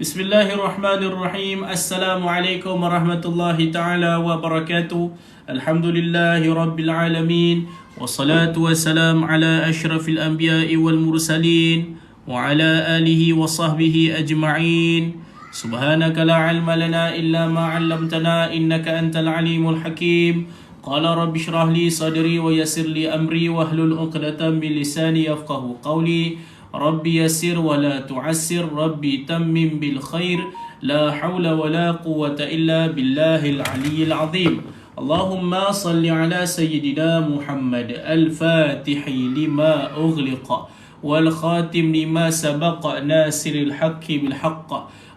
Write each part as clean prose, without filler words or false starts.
Bismillahirrahmanirrahim. Assalamualaikum warahmatullahi ta'ala wabarakatuh. Alhamdulillahi rabbil alamin. Wassalatu wassalam ala ashrafil anbiya'i wal mursalin wa ala alihi wa sahbihi ajma'in. Subhanaka la ilma lana illa ma 'allamtana innaka antal alimul hakim. Qala rabbi shrah li sadri wa yassir li amri wahlul 'uqdatam min lisani yafqahu qawli. Rabbi yassir wa la tu'assir, Rabbi tammim bil khair, la hawla wa la quwwata illa billahil aliyyil azim. Allahumma salli ala sayyidina Muhammad al-fatihi lima ughliqa wal khatim lima sabaqa nasiril haqqi bil haqq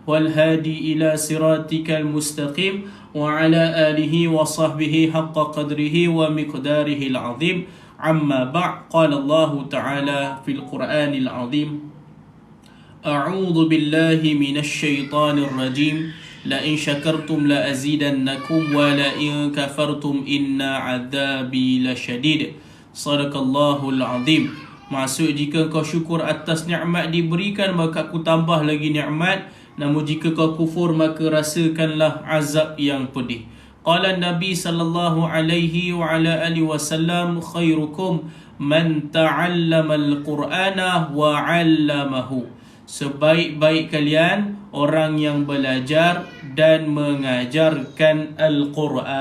wal hadi ila siratikal mustaqim wa ala alihi wa sahbihi haqqa qadrihi wa miqdarihi al-azim. Amma ba' qala Allah Ta'ala fil Qur'anil Azim A'udhu billahi minasy syaithanir rajim la in syakartum la azidannakum wa la in kafartum inna 'adzabi lasyadid. Sadaqallahul azim. Maksud, jika kau syukur atas nikmat diberikan maka aku tambah lagi nikmat, namun jika kau kufur maka rasakanlah azab yang pedih. Qala Nabi sallallahu alaihi wa ala alihi wasallam khairukum man ta'allama al-Qur'ana wa 'allamahu. Sebaik-baik kalian orang yang belajar dan mengajarkan Al-Quran.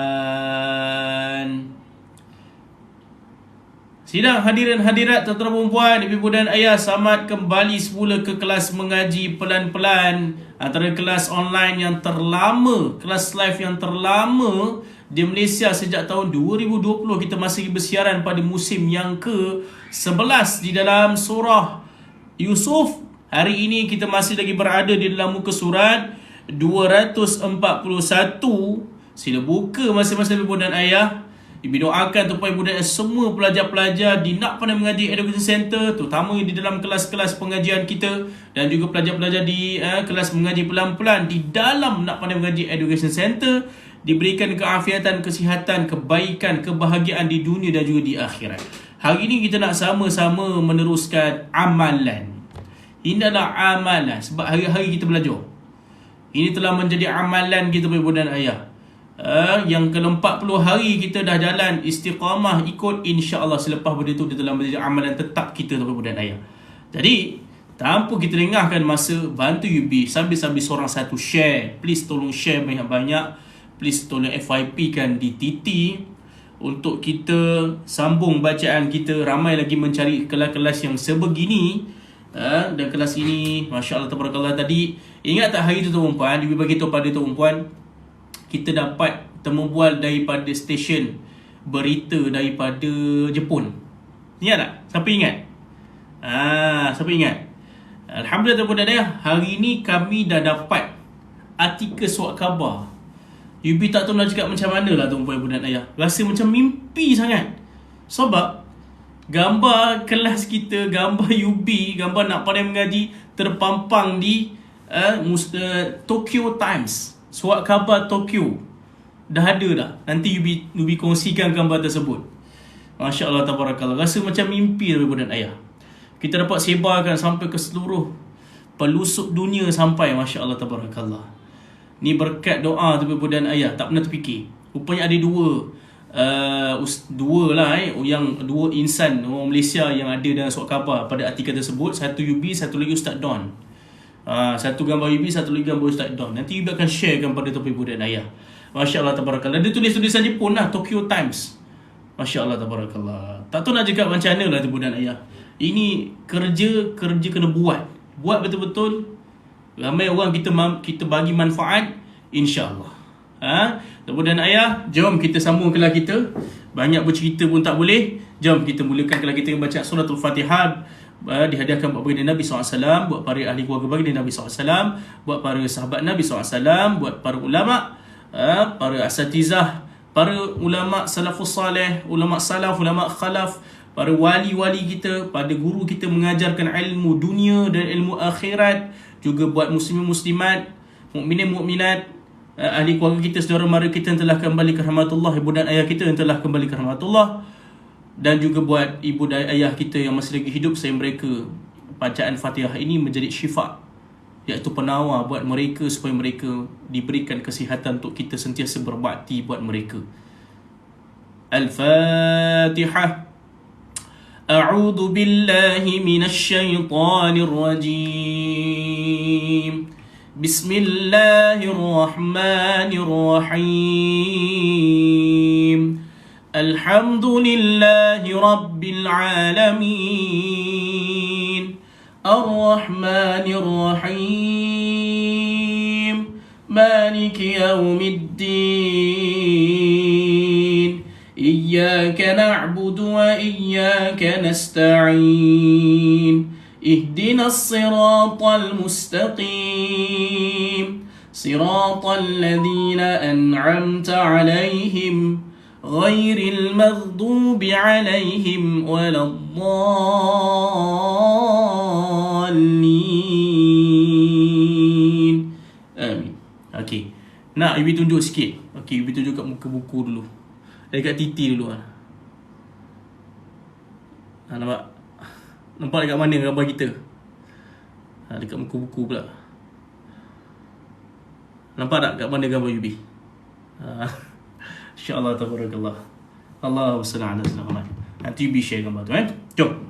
Sidang hadirin hadirat tuan-tuan dan puan, ibu dan ayah, selamat kembali semula ke kelas mengaji pelan-pelan, antara kelas online yang terlama, kelas live yang terlama di Malaysia sejak tahun 2020. Kita masih bersiaran pada musim yang ke-11 di dalam surah Yusuf. Hari ini kita masih lagi berada di dalam muka surat 241. Sila buka masing-masing ibu dan ayah. Ibu doakan supaya ibu dan semua pelajar-pelajar di Nak Pandai Mengaji Education Center, terutama di dalam kelas-kelas pengajian kita, dan juga pelajar-pelajar di kelas mengaji pelan-pelan di dalam Nak Pandai Mengaji Education Center, diberikan keafiatan, kesihatan, kebaikan, kebahagiaan di dunia dan juga di akhirat. Hari ini kita nak sama-sama meneruskan amalan. Ini adalah amalan sebab hari-hari kita belajar. Ini telah menjadi amalan kita, ibu dan ayah. Yang ke-40 hari kita dah jalan istiqamah ikut, insya-Allah selepas benda tu dia telah menjadi amalan tetap kita, tuan-tuan dan ayah. Jadi tanpa kita lengahkan masa, bantu UB sambil-sambil seorang satu share. Please tolong share banyak-banyak. Please tolong FYP kan di TT untuk kita sambung bacaan kita. Ramai lagi mencari kelas-kelas yang sebegini. Dan kelas ini masya-Allah tabarakallah. Tadi ingat tak hari tu tuan puan, UB bagi tahu pada tuan puan, kita dapat temubual daripada stesen berita daripada Jepun. Ingat tak? Siapa ingat? Siapa ingat? Alhamdulillah tuan-tuan dan ayah, hari ni kami dah dapat artikel surat khabar. Yubi tak tahu nak cakap macam mana lah tuan-tuan dan ayah. Rasa macam mimpi sangat. Sebab gambar kelas kita, gambar Yubi, gambar Nak Pandai Mengaji terpampang di Tokyo Times. Surat khabar Tokyo dah ada dah. Nanti Yubi kongsikan gambar tersebut. Masya Allah tabarakallah. Rasa macam mimpi ibu dan ayah. Kita dapat sebarkan sampai ke seluruh pelosok dunia sampai. Masya Allah tabarakallah. Ni berkat doa tu ibu dan ayah. Tak pernah terfikir. Rupanya ada dua insan orang Malaysia yang ada dalam surat khabar pada artikel tersebut. Satu Yubi, satu lagi Ustaz Don. Satu gambar Yubi, satu lagi gambar Ustaz Don. Nanti Yubi akan sharekan pada topik ibu dan ayah. Masya Allah tabarakallah. Dia tulis tulisan Jepun lah, Tokyo Times. Masya Allah tabarakallah. Tak tahu nak cakap macam mana lah ibu dan ayah. Ini kerja kena buat. Buat betul-betul. Ramai orang kita bagi manfaat, insya-Allah. Ibu dan ayah, jom kita sambung kelas kita. Banyak bercerita pun tak boleh. Jom kita mulakan kelas kita dengan bacaan suratul Fatihah. Dihadiahkan buat baginda Nabi SAW, buat para ahli keluarga baginda Nabi SAW, buat para sahabat Nabi SAW, buat para ulama, para asatizah, para ulama salafus salih, ulama salaf, ulama khalaf, para wali-wali kita, pada guru kita mengajarkan ilmu dunia dan ilmu akhirat, juga buat muslimin muslimat, mukminin mukminat, ahli keluarga kita, saudara mara kita yang telah kembali ke rahmatullah, ibu dan ayah kita yang telah kembali ke rahmatullah, dan juga buat ibu dan ayah kita yang masih lagi hidup sehingga mereka bacaan Fatihah ini menjadi syifa iaitu penawar buat mereka supaya mereka diberikan kesihatan untuk kita sentiasa berbakti buat mereka. Al-Fatihah. A'udzu billahi minasy syaithanir rajim. Bismillahirrahmanirrahim. Alhamdulillahi rabbil alamin. Ar-Rahmanir Rahim. Maliki yaumiddin. Iyyaka na'budu wa iyyaka nasta'in. Ihdinas siratal mustaqim. Siratal ladzina an'amta 'alaihim ghairil maghdubi 'alaihim waladdallin. Amin. Okey. Nak Ibi tunjuk sikit. Okey, Ibi tunjuk kat muka buku dulu. Dekat titi dulu lah. Nampak? Nampak dekat mana gambar kita? Dekat muka buku pula. Nampak tak kat mana gambar Yubi? InsyaAllah tabarakallah. Allahumma salli ala sayyidina Muhammad. Nanti Yubi share gambar tu Jom.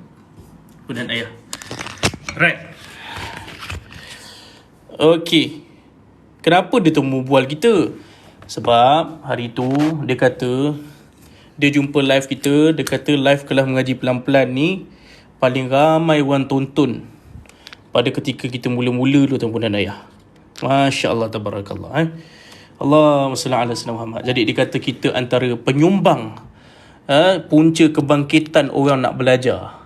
Pedan ayah. Right. Okay. Kenapa dia temu bual kita? Sebab hari tu dia kata dia jumpa live kita. Dia kata live kelas mengaji pelan-pelan ni paling ramai orang tonton pada ketika kita mula-mula dulu tuan-tuan dan ayah. Masya Allah tabarakallah. Allahumma salli ala sayyidina Muhammad. Jadi dia kata kita antara penyumbang punca kebangkitan orang nak belajar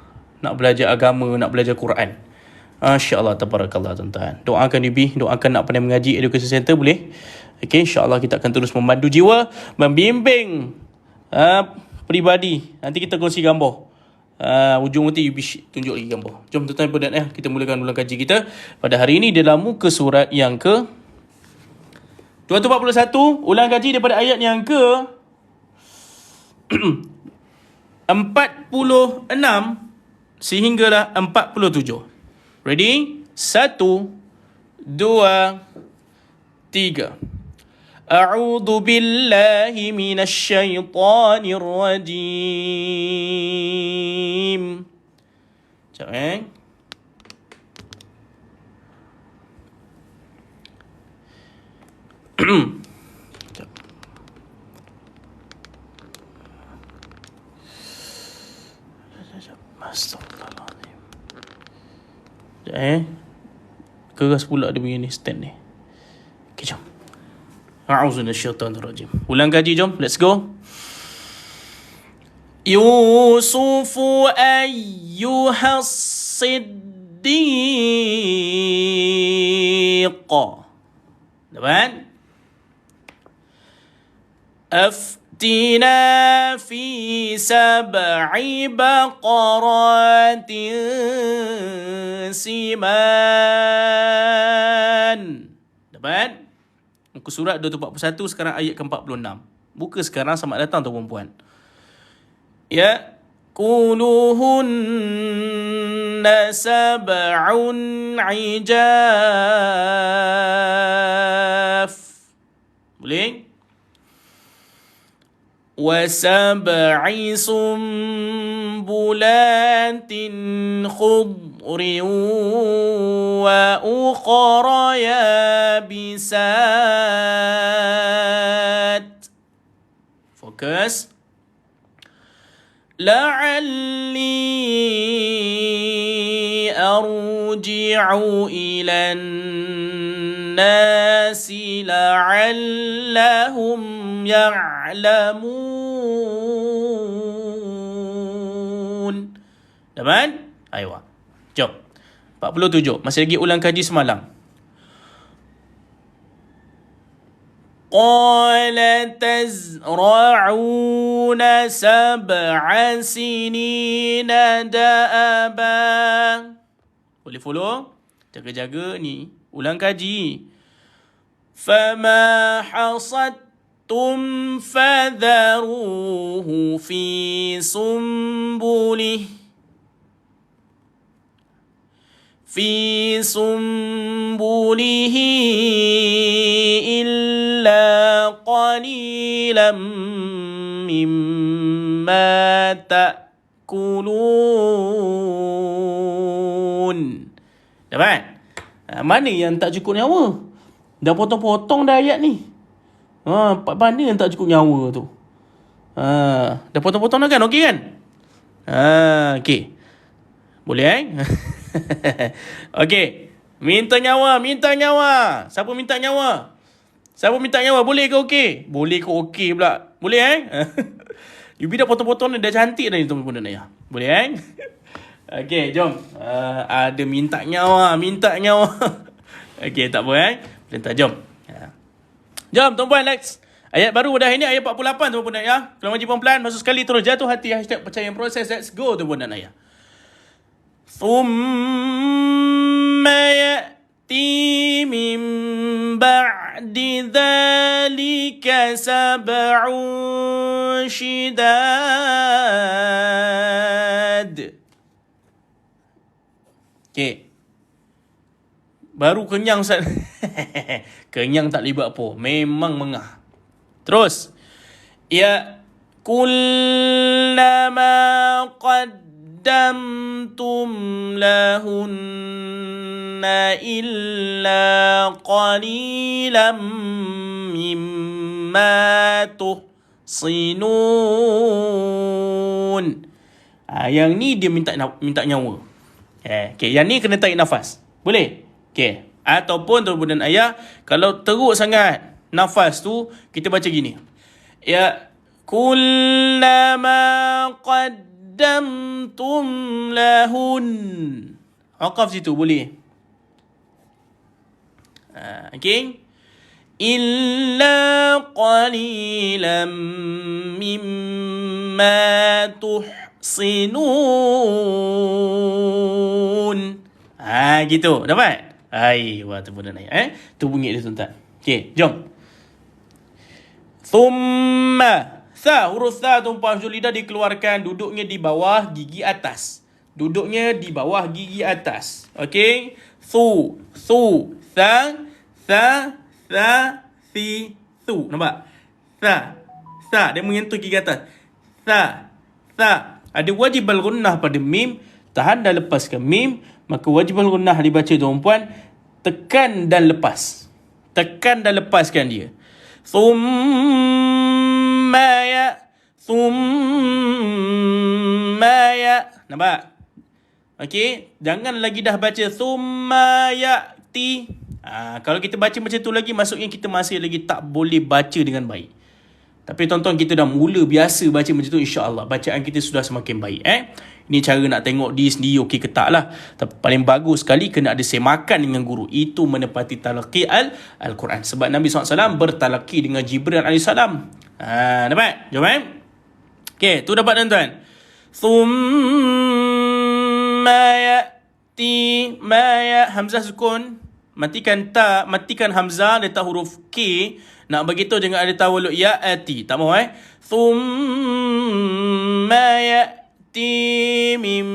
agama, nak belajar Quran. Masya Allah tabarakallah tuan-tuan. Doakan Ibi, doakan nak pandai mengaji Education Center boleh. Okay, insyaAllah kita akan terus memandu jiwa, membimbing peribadi. Nanti kita kongsi gambar. Ujung nanti Ibi tunjuk lagi gambar. Jom tuan-tuan dan kita mulakan ulang kaji kita pada hari ini dalam muka surat yang ke 241. Ulang kaji daripada ayat yang ke 46 sehinggalah 47. Ready? 1, 2, 3. A'udzu billahi minasy syaithanir rajim. Sekejap Astagfirullahaladzim. Keras pula dia punya ni stand ni. Okay, jom. A'udzu minasyaitonir rajim. Ulang kaji jom. Let's go. Yusufu ayyuhas siddiq. Dapat? أفتنا في 7 بقرات سمان. Dapat? Muka surat 241 sekarang ayat ke-46. Buka sekarang sama datang tu perempuan. Ya. Quluhunna sab'un ijaf. Boleh? وَسَبْعِ سُنبُلَاتٍ خُضْرٍ وَأُخَرَ يَابِسَاتٍ. Fokus. لَعَلِّي أَرْجِعُ إِلَى النَّاسِ لَعَلَّهُمْ يَعْلَمُونَ. Dapat? Aywa. Jom. 47. Masih lagi ulang kaji semalam. قال تزرعون 7 سنين دأبا. Boleh follow? Jaga-jaga ni. Ulang kaji. فما حصدتم فذروه في سنبله rasulihi illa qalilan mimma ta'kulun. Dapat? Mana yang tak cukup nyawa? Dah potong-potong dah ayat ni. Mana yang tak cukup nyawa tu? Dah potong-potong dah kan? Okey kan? Okey. Boleh Okey. Minta nyawa. Siapa minta nyawa? Boleh ke okey? Boleh ke okey pula? Boleh Yubi dah potong-potong dah cantik dah ni tuan-tuan dan ayah. Boleh Okey, jom. Ada minta nyawa. Okey, tak apa Perintah, jom. Jom tuan-tuan, next. Ayat baru dah ini, ayat 48 tuan-tuan dan ayah. Kalau wajib pelan-pelan, masuk sekali terus jatuh hati. #percaya proses. Let's go tuan-tuan dan ayah. ثم يأتي من بعد ذلك 7 شداد. Okay. Baru kenyang Ustaz. Kenyang tak boleh buat apa. Memang mengah. Terus. Ya kullama qaddamtum lahunna illa qalilam mimma tuhsinun. Yang ni dia minta nyawa. Okay, yang ni kena tarik nafas. Boleh? Okay. Ataupun tuan-tuan dan ayah, kalau teruk sangat nafas tu, kita baca gini. Ya kullama qaddamtum lahun. Waqaf situ boleh. Okay. Illa qalilan mimma tuhsinun. Gitu. Dapat? Wah, tuan-tuan dan ayah. Tu bunyi dia tuan-tuan. Okay, jom. Thumma. Huruf tha tumpah hujung lidah dikeluarkan. Duduknya di bawah gigi atas. Okay. Thu. Tha. Thi. Thu. Nampak? Tha. Dia menyentuh gigi atas. Tha. Ada wajib al-gunnah pada mim. Tahan dan lepaskan mim. Maka wajib al-gunnah dibaca tuan-puan. Tekan dan lepaskan dia. Thumma ya. Nampak? Okey, jangan lagi dah baca thumma ya'ti. Kalau kita baca macam tu lagi, maksudnya kita masih lagi tak boleh baca dengan baik. Tapi tuan-tuan, kita dah mula biasa baca macam tu, insya-Allah bacaan kita sudah semakin baik. Ini cara nak tengok diri sendiri okey ke tak lah. Tapi paling bagus sekali kena ada semakan dengan guru. Itu menepati talaqi Al-Quran. Sebab Nabi SAW bertalaqi dengan Jibril AS. Dapat? Jom Okay, tu dapat tuan-tuan. Thumma ya'ti hamzah sukun. Matikan ta, matikan hamzah, letak huruf K. Nak beritahu jangan ada tawaluk ya'ati. Tak mahu Thumma ya'ti mim,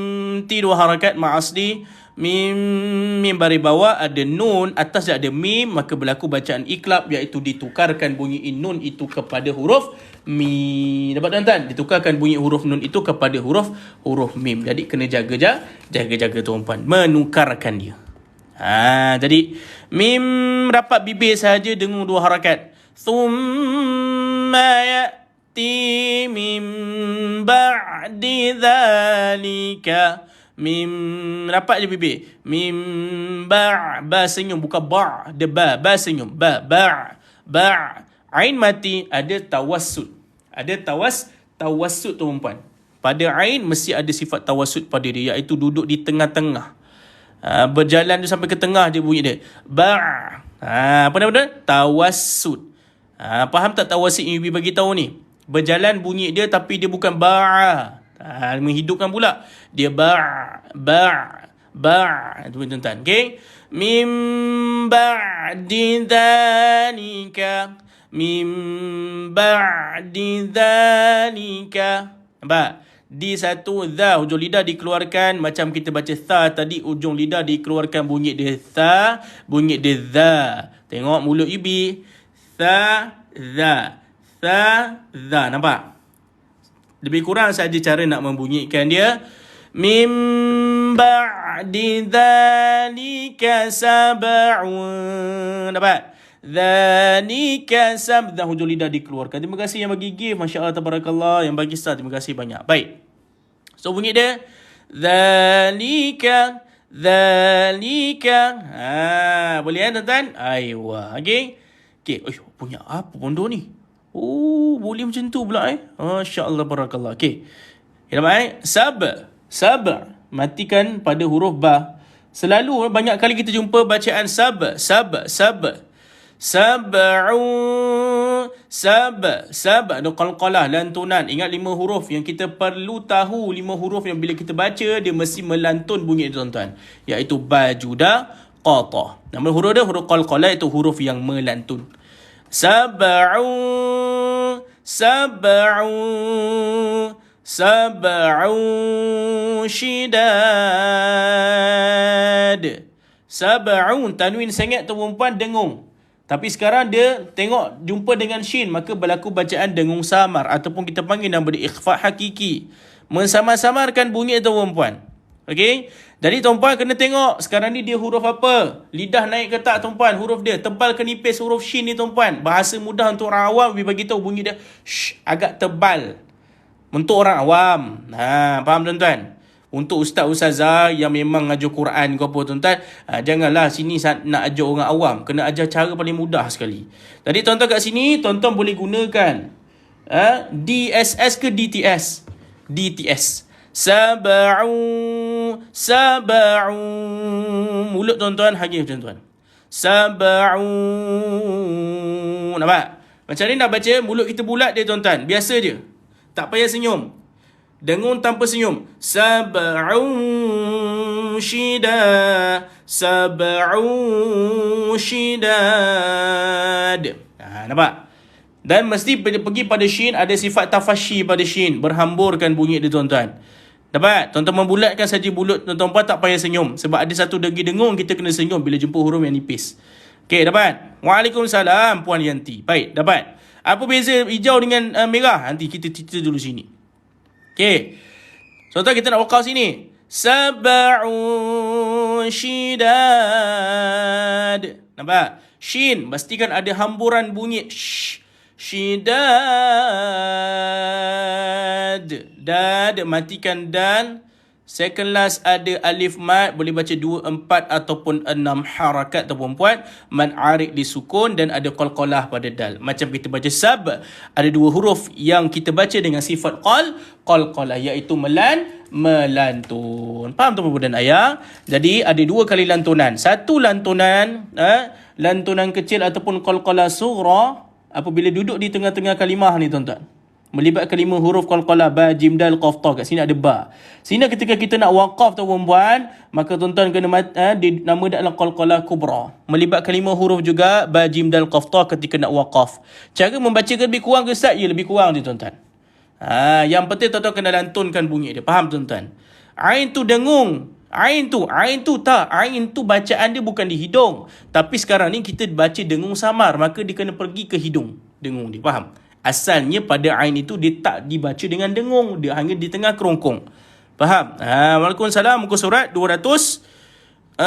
ti dua harakat ma'asli. Mim baris bawah ada nun, atas ada mim, maka berlaku bacaan iklab, iaitu ditukarkan bunyi nun itu kepada huruf mim. Dapat tuan-tuan? Ditukarkan bunyi huruf nun itu kepada huruf mim. Jadi kena jaga tuan-puan menukarkan dia. Jadi mim rapat bibir sahaja dengan dua harakat. Thumma ya'ti mim ba'di dhalika. Mim rapat je bibir. Mim ba senyum, bukan ba. Dia ba senyum. Ba. Ain mati, ada tawassut. Ada tawassut tuan-puan. Pada ain mesti ada sifat tawassut pada dia, iaitu duduk di tengah-tengah. Berjalan tu sampai ke tengah dia bunyi dia. Ba. Apa nama dia? Tawassut. Faham tak tawassut yang Ibi bagi tahu ni? Berjalan bunyi dia tapi dia bukan ba. Menghidupkan pula. Dia ba. Itu tuan-tuan. Okay? Mim ba'di dhalika. Nampak? Di satu dha, hujung lidah dikeluarkan macam kita baca tha tadi, hujung lidah dikeluarkan bunyi dia tha, bunyi dia dha. Tengok mulut you bi. Tha, dha. Tha, dha. Nampak? Lebih kurang saja cara nak membunyikan dia. Mim ba'di dhalika sab'un. Dapat? Dhalika sab'un. Hujung lidah dikeluarkan. Terima kasih yang bagi gift. Masya Allah, tabarakallah. Yang bagi star, terima kasih banyak. Baik. So bunyi dia Dhalika. Boleh kan tuan-tuan? Aywa. Okay. Punya apa pondok ni? Boleh macam tu pula Masya Allah, barakallah. Okay. Dapat Sab. Matikan pada huruf ba. Selalu banyak kali kita jumpa bacaan sab. Ada qalqalah, lantunan. Ingat 5 huruf yang kita perlu tahu. 5 huruf yang bila kita baca dia mesti melantun bunyi dia, tuan-tuan. Iaitu bajuda, qata. Nama huruf dia huruf qalqalah, itu huruf yang melantun. Sab'un shidad. Sab'un, tanwin sengit tu perempuan dengung. Tapi sekarang dia tengok jumpa dengan shin, maka berlaku bacaan dengung samar ataupun kita panggil nama dia ikhfa hakiki. Mensamar-samarkan bunyi tu perempuan. Okey? Jadi tuan-puan kena tengok sekarang ni dia huruf apa? Lidah naik ke tak tuan-puan? Huruf dia tebal ke nipis huruf shin ni tuan-puan? Bahasa mudah untuk orang awam bagi tahu bunyi dia agak tebal. Untuk orang awam. Faham tuan-tuan? Untuk ustaz-ustazah yang memang ajar Quran ke apa tuan-tuan, janganlah sini nak ajar orang awam. Kena ajar cara paling mudah sekali. Jadi tuan-tuan kat sini, tuan-tuan boleh gunakan DSS ke DTS? DTS. Sab'un. Mulut tuan-tuan hagif tuan-tuan. Sab'un. Nampak? Macam ni nak baca, mulut kita bulat dia tuan-tuan. Biasa je. Tak payah senyum. Dengung tanpa senyum. Sab'un shidad. Nampak? Dan mesti pergi pada shin, ada sifat tafashi pada shin. Berhamburkan bunyi dia tuan-tuan. Dapat? Tuan-tuan membulatkan saja mulut tuan-tuan, tak payah senyum. Sebab ada satu degi dengung, kita kena senyum bila jumpa huruf yang nipis. Okey, dapat? Waalaikumsalam Puan Yanti. Baik, dapat? Apa beza hijau dengan merah? Nanti kita cerita dulu sini. Okey. Contoh kita nak wakaf sini. Sab'un shidad. Nampak? Shin. Pastikan ada hamburan bunyi. Shidad. Dad. Matikan dan. Second last ada alif mat. Boleh baca 2, 4 ataupun 6 harakat tu perempuan. Man arik disukun dan ada qalqalah pada dal. Macam kita baca sab. Ada 2 huruf yang kita baca dengan sifat qalqalah, iaitu melantun. Faham tu Ibu dan Ayah? Jadi ada 2 kali lantunan. Satu lantunan, lantunan kecil ataupun qalqalah sughra apabila duduk di tengah-tengah kalimah ni tuan-tuan. Melibatkan 5 huruf qalqalah, ba, jim, dal, qaf, ta. Kat sini ada ba. Sehingga ketika kita nak waqaf tu perempuan, maka tuan-tuan kena nama dia adalah qalqalah kubra. Melibatkan 5 huruf juga, ba, jim, dal, qaf, ta ketika nak waqaf. Cara membaca lebih kurang ke Ustaz? Ya, lebih kurang je tuan-tuan. Yang penting tuan-tuan kena lantunkan bunyi dia. Faham tuan-tuan? Ain tu dengung. Ain tu tak. Ain tu bacaan dia bukan di hidung. Tapi sekarang ni kita baca dengung samar. Maka dia kena pergi ke hidung. Dengung dia. Faham? Asalnya pada ain itu dia tak dibaca dengan dengung. Dia hanya di tengah kerongkong. Faham? Waalaikumsalam. Muka surat 241.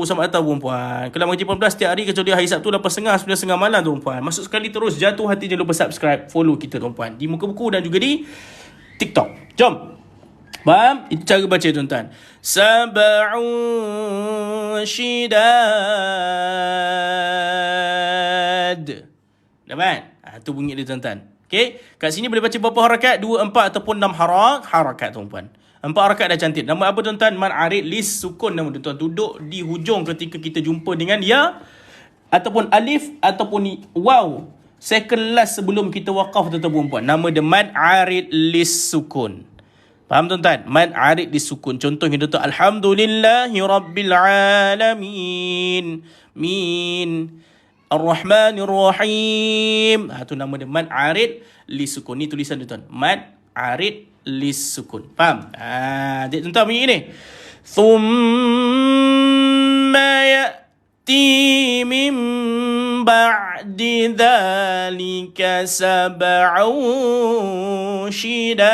Selamat datang perempuan. Kelas mengaji 14 setiap hari kecuali hari Sabtu 8.30 9.30 malam perempuan. Masuk sekali terus jatuh hati, jangan lupa subscribe, follow kita perempuan di Muka Buku dan juga di TikTok. Jom. Faham? Itu cara baca tuan-tuan. Sab'un shidad. Dapat? Itu bunyi dia tuan-tuan. Okey. Kat sini boleh baca berapa harakat? 2, 4 ataupun 6 harakat tuan-tuan. 4 harakat dah cantik. Nama apa tuan-tuan? Man arid lis sukun nama tuan-tuan. Duduk di hujung ketika kita jumpa dengan ya ataupun alif ataupun waw. Second last sebelum kita waqaf tuan-tuan perempuan. Nama dia man arid lis sukun. Faham tuan-tuan? Man arid lis sukun. Contohnya tuan-tuan. Alhamdulillahi rabbil alamin. Min. Ar-Rahmanir Rahim. Itu nama dia man arid li sukun. Ni tulisan tuan-tuan. Man arid Lissukun. Faham? Jadi tuan-tuan bunyi ni. Thumma ya'ti min ba'di dhalika sab'un shidad.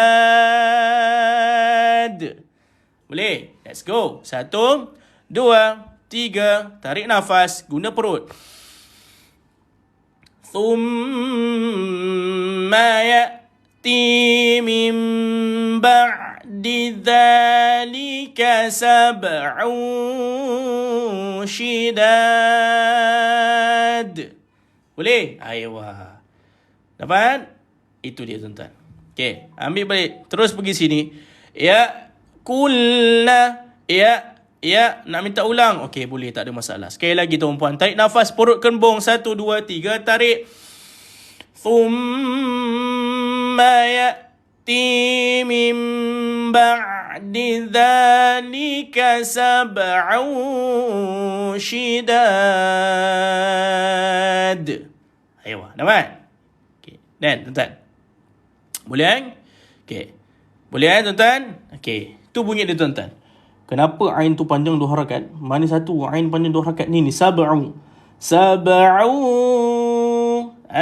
Boleh? Let's go. 1, 2, 3. Tarik nafas. Guna perut. Thumma ya'ti min ba'di dhalika sab'un shidad. Boleh? Aywa. Dapat? Itu dia tuan-tuan. Okey, ambil balik. Terus pergi sini. Ya, kulna. Ya, nak minta ulang. Okey, boleh, tak ada masalah. Sekali lagi tuan-puan, tarik nafas perut kembung. 1, 2, 3, tarik. Thumma ya'ti min ba'di dhalika sab'un shidad. Ayo, dapat? Okey, dan tuan-tuan. Boleh kan? Okey. Boleh kan tuan-tuan? Okey, tu bunyi dia tuan-tuan. Kenapa ain tu panjang 2 harakat? Mana satu ain panjang 2 harakat ni sab'u.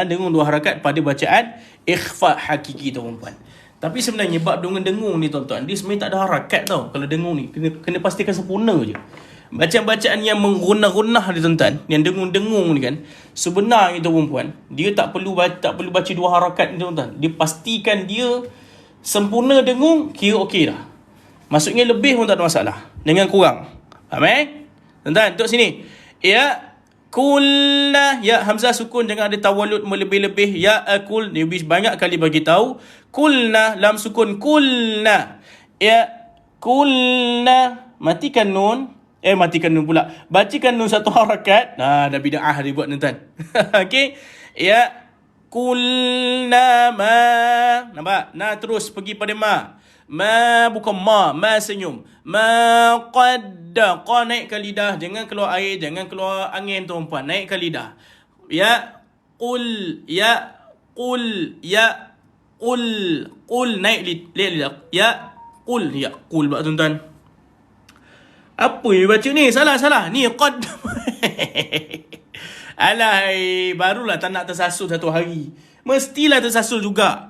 Dengung 2 harakat pada bacaan ikhfa hakiki tuan-tuan. Tapi sebenarnya bab dengan dengung ni tuan-tuan, dia sebenarnya tak ada harakat tau. Kalau dengung ni kena pastikan sempurna je. Bacaan-bacaan yang menggunah-gunah ni tuan-tuan, yang dengung-dengung ni kan, sebenarnya tuan-puan, dia tak perlu baca 2 harakat ni tuan-tuan. Dia pastikan dia sempurna dengung, kira okey dah. Maksudnya lebih pun tak ada masalah. Dengan kurang. Faham tuan-tuan, duduk sini. Ya, kulna. Ya, hamzah sukun. Jangan ada tawalud melebih-lebih. Ya, akul. Ni banyak kali bagi tahu. Kulna, lam sukun. Kulna. Ya, kulna. Matikan nun. Matikan nun pula. Bacakan nun 1 harakat. Dah bida'ah dia buat tuan-tuan. Okey. Ya, kulna ma. Nampak? Terus pergi pada ma. Ma bukan ma senyum. Ma qadda. Qa naikkan lidah, jangan keluar air, jangan keluar angin tuan-puan. Naikkan lidah. Ya qul, ya qul, ya qul. Qul naik lidah. Ya qul, ya qul buat tuan-tuan. Apa yang baca ni? Salah. Ni qad. Alai, barulah tak nak tersasul satu hari. Mestilah tersasul juga.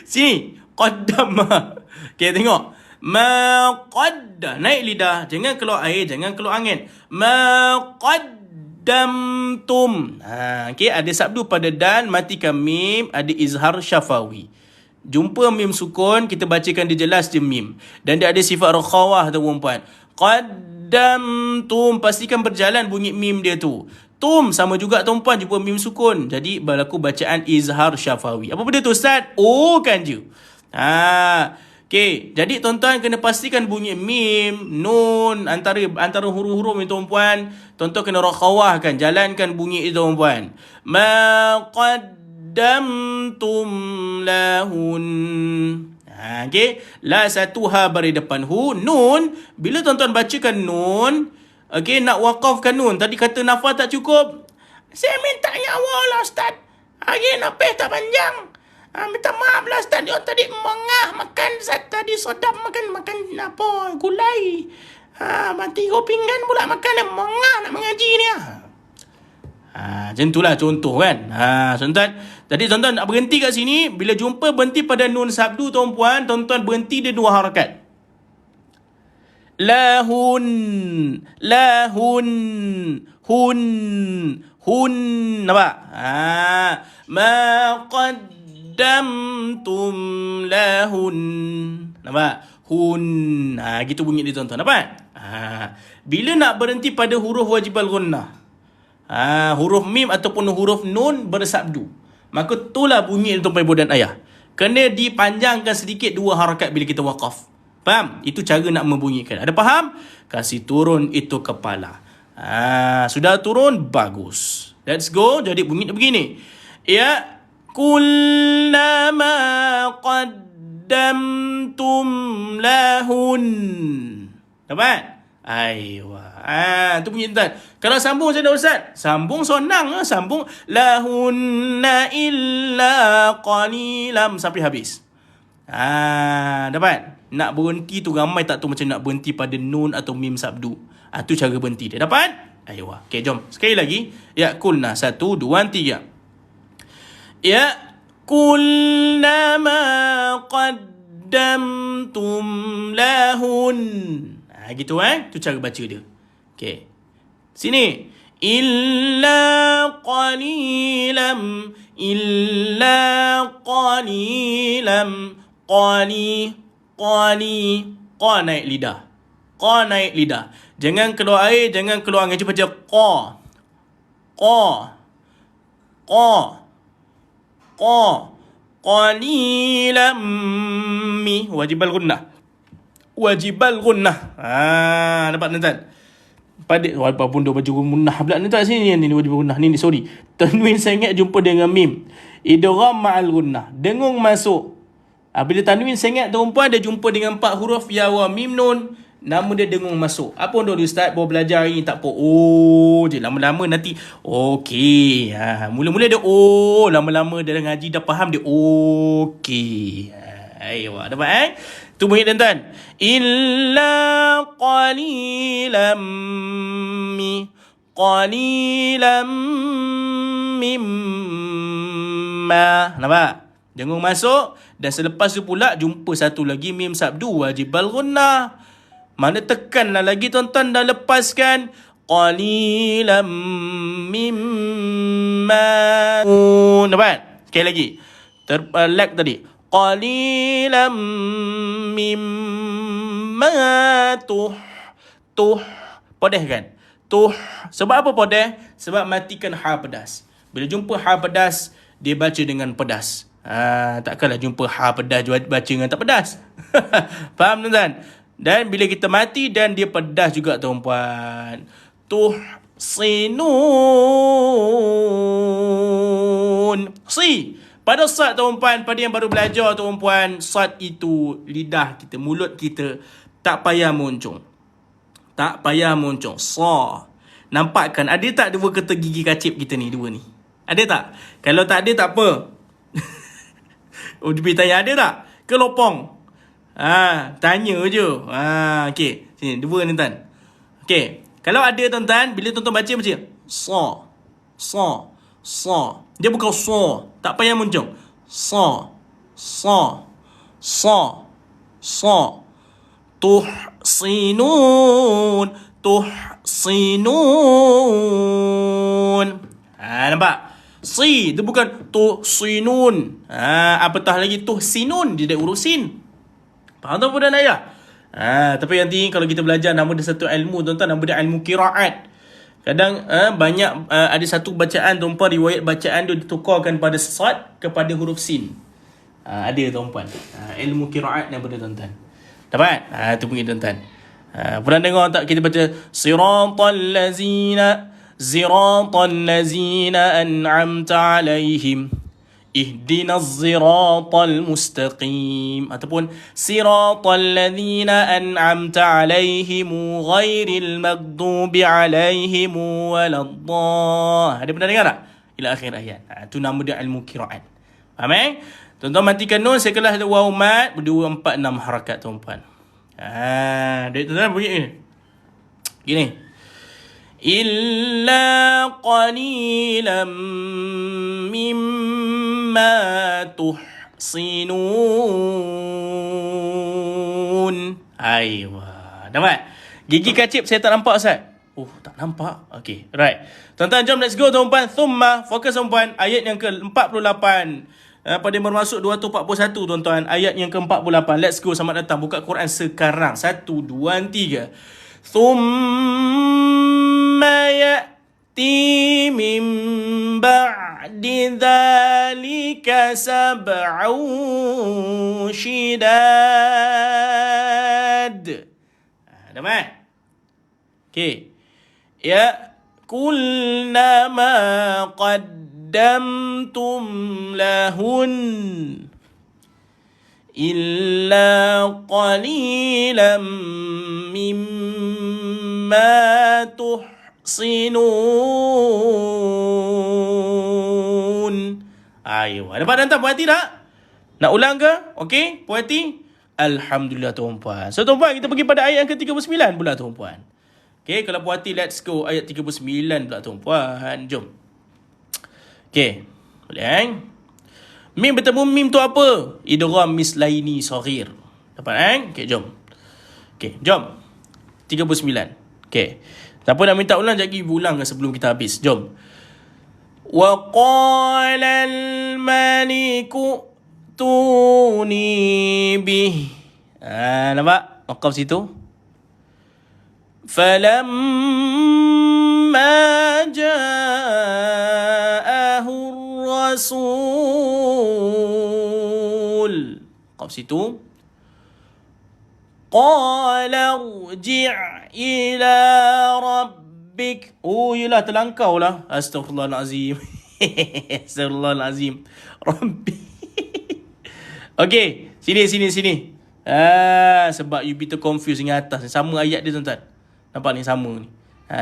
Sini. Qaddama. Okay, tengok. Ma qadda. Naik lidah. Jangan keluar air. Jangan keluar angin. Ma qaddamtum. Okay, ada sabdu pada dan. Matikan mim. Ada izhar syafawi. Jumpa mim sukun. Kita bacakan dia jelas je mim. Dan dia ada sifat rakhawah tu perempuan. Qaddamtum. Pastikan berjalan bunyi mim dia tu. Tum sama juga tuan-puan, jumpa mim sukun. Jadi berlaku bacaan izhar syafawi. Apa benda tu Ustaz? Oh kan je. Okay, jadi tuan-tuan kena pastikan bunyi mim, nun, antara huruf-huruf ni tuan-puan. Tuan-tuan kena rakhawahkan, jalankan bunyi itu tuan-puan. Ma qaddamtum lahun. Okay, la satu ha bari depan hu, nun. Bila tuan-tuan bacakan nun, okay, nak wakafkan nun. Tadi kata nafas tak cukup. Saya minta nyawa lah Ustaz. Hari nafas tak panjang. Minta maaf lah Ustaz. Dia tadi mengah makan tadi sedap makan apa gulai. Mati kau pinggan pula makan mengah nak mengaji ni. Macam itulah contoh kan. Tuan-tuan. Jadi tuan-tuan nak berhenti kat sini. Bila jumpa berhenti pada nun sabdu tuan-puan. Tuan-tuan berhenti dia 2 harakat. Lahun. Hun. Nampak? Ma qaddamtum lahun. Nampak? Hun. Gitu bunyi dia tuan-tuan. Nampak? Bila nak berhenti pada huruf wajib al-ghunnah, huruf mim ataupun huruf nun bersabdu, maka itulah bunyi tuan-tuan ibu dan ayah. Kena dipanjangkan sedikit 2 harakat bila kita waqaf. Faham? Itu cara nak membunyikan. Ada faham? Kasih turun itu kepala. Sudah turun? Bagus. Let's go. Jadi bunyi begini. Ya. Kullama qaddamtum lahun. Dapat? Aywa. Tu bunyi tuan. Kalau sambung macam mana Ustaz? Sambung senang. Sambung. Lahunna illa qalilam. Sampai habis. Dapat? Nak berhenti tu ramai tak tahu macam nak berhenti pada nun atau mim sabdu. Tu cara berhenti dia. Dapat? Ayuh. Okey, jom. Sekali lagi. Ya'kulna. 1, 2, 3. Ya'kulna ma qaddamtum lahun. Gitu tu cara baca dia. Okey. Sini. Illa qalilam. Qa naik lidah. Jangan keluar air, jangan keluar angin. Cuba baca qa. Qalilam mi. Wajibal gunnah. Dapat tuan-tuan? Pada walaupun dia baju gunnah pula ni tak sini ni wajib gunnah ni sorry. Tanwin sengit jumpa dengan mim. Idgham ma'al gunnah. Dengung masuk. Bila tanwin sengit perempuan dia jumpa dengan 4 huruf ya wa mim nun, nama dia dengung masuk. Apa untuk ustaz baru belajar hari ni tak apa. Je lama-lama nanti okey. Mula-mula dia lama-lama dia ngaji dah faham dia okey. Ayuh, dapat tu bunyi tuan-tuan. Illa qalilam mimma. Nampak? Dengung masuk dan selepas tu pula jumpa satu lagi mim sabdu wajibal gunnah. Mana tekanlah lagi tuan-tuan dah lepaskan qalilam mimma. Nampak? Sekali lagi. Lag tadi. Qalilam mimma podeh kan? Sebab apa podeh? Sebab matikan ha pedas. Bila jumpa ha pedas, dia baca dengan pedas. Takkanlah jumpa ha pedas baca dengan tak pedas. Faham tuan-tuan? Dan bila kita mati dan dia pedas juga tuan-puan. Sinun. Pada sad tuan-puan, pada yang baru belajar tuan-puan, sad itu lidah kita, mulut kita tak payah moncong. Sa. Nampak kan? Ada tak dua kata gigi kacip kita ni dua ni? Ada tak? Kalau tak ada tak apa. Dia tanya ada tak? Ke lopong? Tanya je. Okey. Sini dua ni tuan. Okey. Kalau ada tuan-tuan, bila tuan-tuan baca sa. Dia bukan sa. Tak payah muncung. Sa. Tuhsinun. Nampak? Dia bukan tuhsinun. Apatah lagi tuhsinun. Dia dah urusin. Faham tak budak ayah? Tapi nanti kalau kita belajar nama dia satu ilmu tuan-tuan, nama dia ilmu qiraat. Kadang banyak ada satu bacaan tuan-puan, riwayat bacaan dia ditukarkan pada sad kepada huruf sin. Ada tuan-puan. Ilmu qiraat nama dia tuan-tuan. Dapat? Tu bunyi tuan-tuan. Pernah dengar tak kita baca siratal lazina an'amta alaihim ihdinas siratal mustaqim, ataupun siratal ladzina an'amta alaihim ghairil maghdubi alaihim waladdallin. Ada pernah dengar tak? Ila akhir ayat. Tu nama dia ilmu qiraat. Faham Tuan-tuan matikan nun, saya kelas ada waw mat berdua 4 6 harakat tuan-puan. Dia tuan-tuan bunyi ni. Gini. Illa qalilam mimma tuhsinun. Aiwa. Dapat? Gigi kacip saya tak nampak Ustaz. Tak nampak. Okay, right. Tuan-tuan jom let's go tuan-puan. Thumma, fokus tuan-puan. Ayat yang ke-48. Pada yang bermasuk 241 tuan-tuan. Ayat yang ke-48. Let's go, selamat datang. Buka Quran sekarang. 1, 2, 3. Thumma ya'ti min ba'di dhalika sab'un shidad. Dapat? Okay. Ya'kulna ma qaddamtum lahun illa qalilam mimma tuhsinun. Ayo, dapat tuan-tuan, berhati tak? Nak ulang ke? Okey, puan hati? Alhamdulillah tuan-puan. So tuan-puan, kita pergi pada ayat yang ke-39 pula tuan-puan. Okey, kalau puan hati, let's go ayat 39 pula tuan-puan. Jom. Okey, boleh Mim bertemu mim tu apa? Idgham mislaini saghir. Dapat Okey, jom. Okey, jom. 39. Okey. Siapa nak minta ulang, sekejap lagi ulang sebelum kita habis. Jom. Wa qala al-maliku tuni bih. Nampak? Waqaf situ. Falamma ja'ahu rasul. Waqaf situ. Qala rji' ila rabbik. Oh, yelah, terlangkau lah. Astaghfirullahalazim. Astaghfirullahalazim. Rabbi. Okey, sini. Sebab you betul confused dengan atas. Sama ayat dia tuan-tuan. Nampak ni sama ni.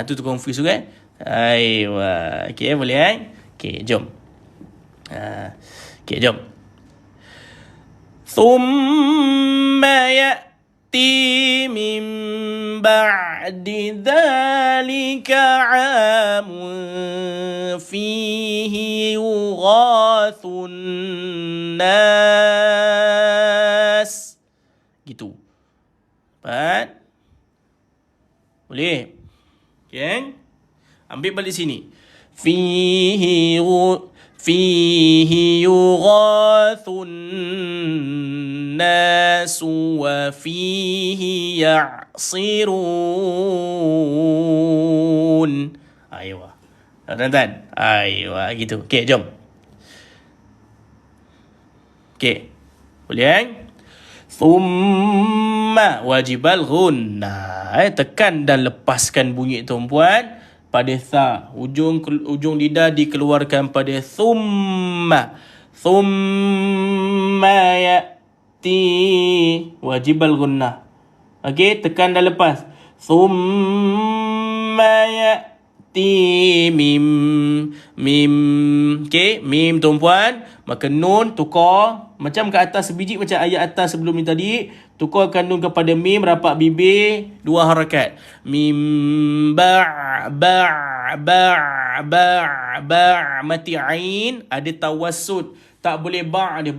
Tu confused kan? Aiwa. Okey, boleh Okey, jom. Okey, jom. Thumma ya'ti min ba'di dhalika 'amun fihi yughathun nas. Gitu. Dapat? Boleh? Okay? Ambil balik sini. Fihi yughathun nas wa fihi ya'sirun. Aywa. Tuan-tuan. Aywa, gitu. Okay, jom. Okay. Boleh Thumma wajibal ghunna. Tekan dan lepaskan bunyi tuan-puan pada tha. Ujung lidah dikeluarkan pada thumma. Thumma ya'ti. Wajibal ghunna. Okey, tekan dan lepas. Thumma ya'ti mim. Okey, mim tuan-puan. Maka nun tukar macam ke atas sebiji, macam ayat atas sebelum ni tadi. Tukarkan nun kepada mim, rapat bibir, 2 harakat. Mim mati ain, ada tawassut. Tak boleh dia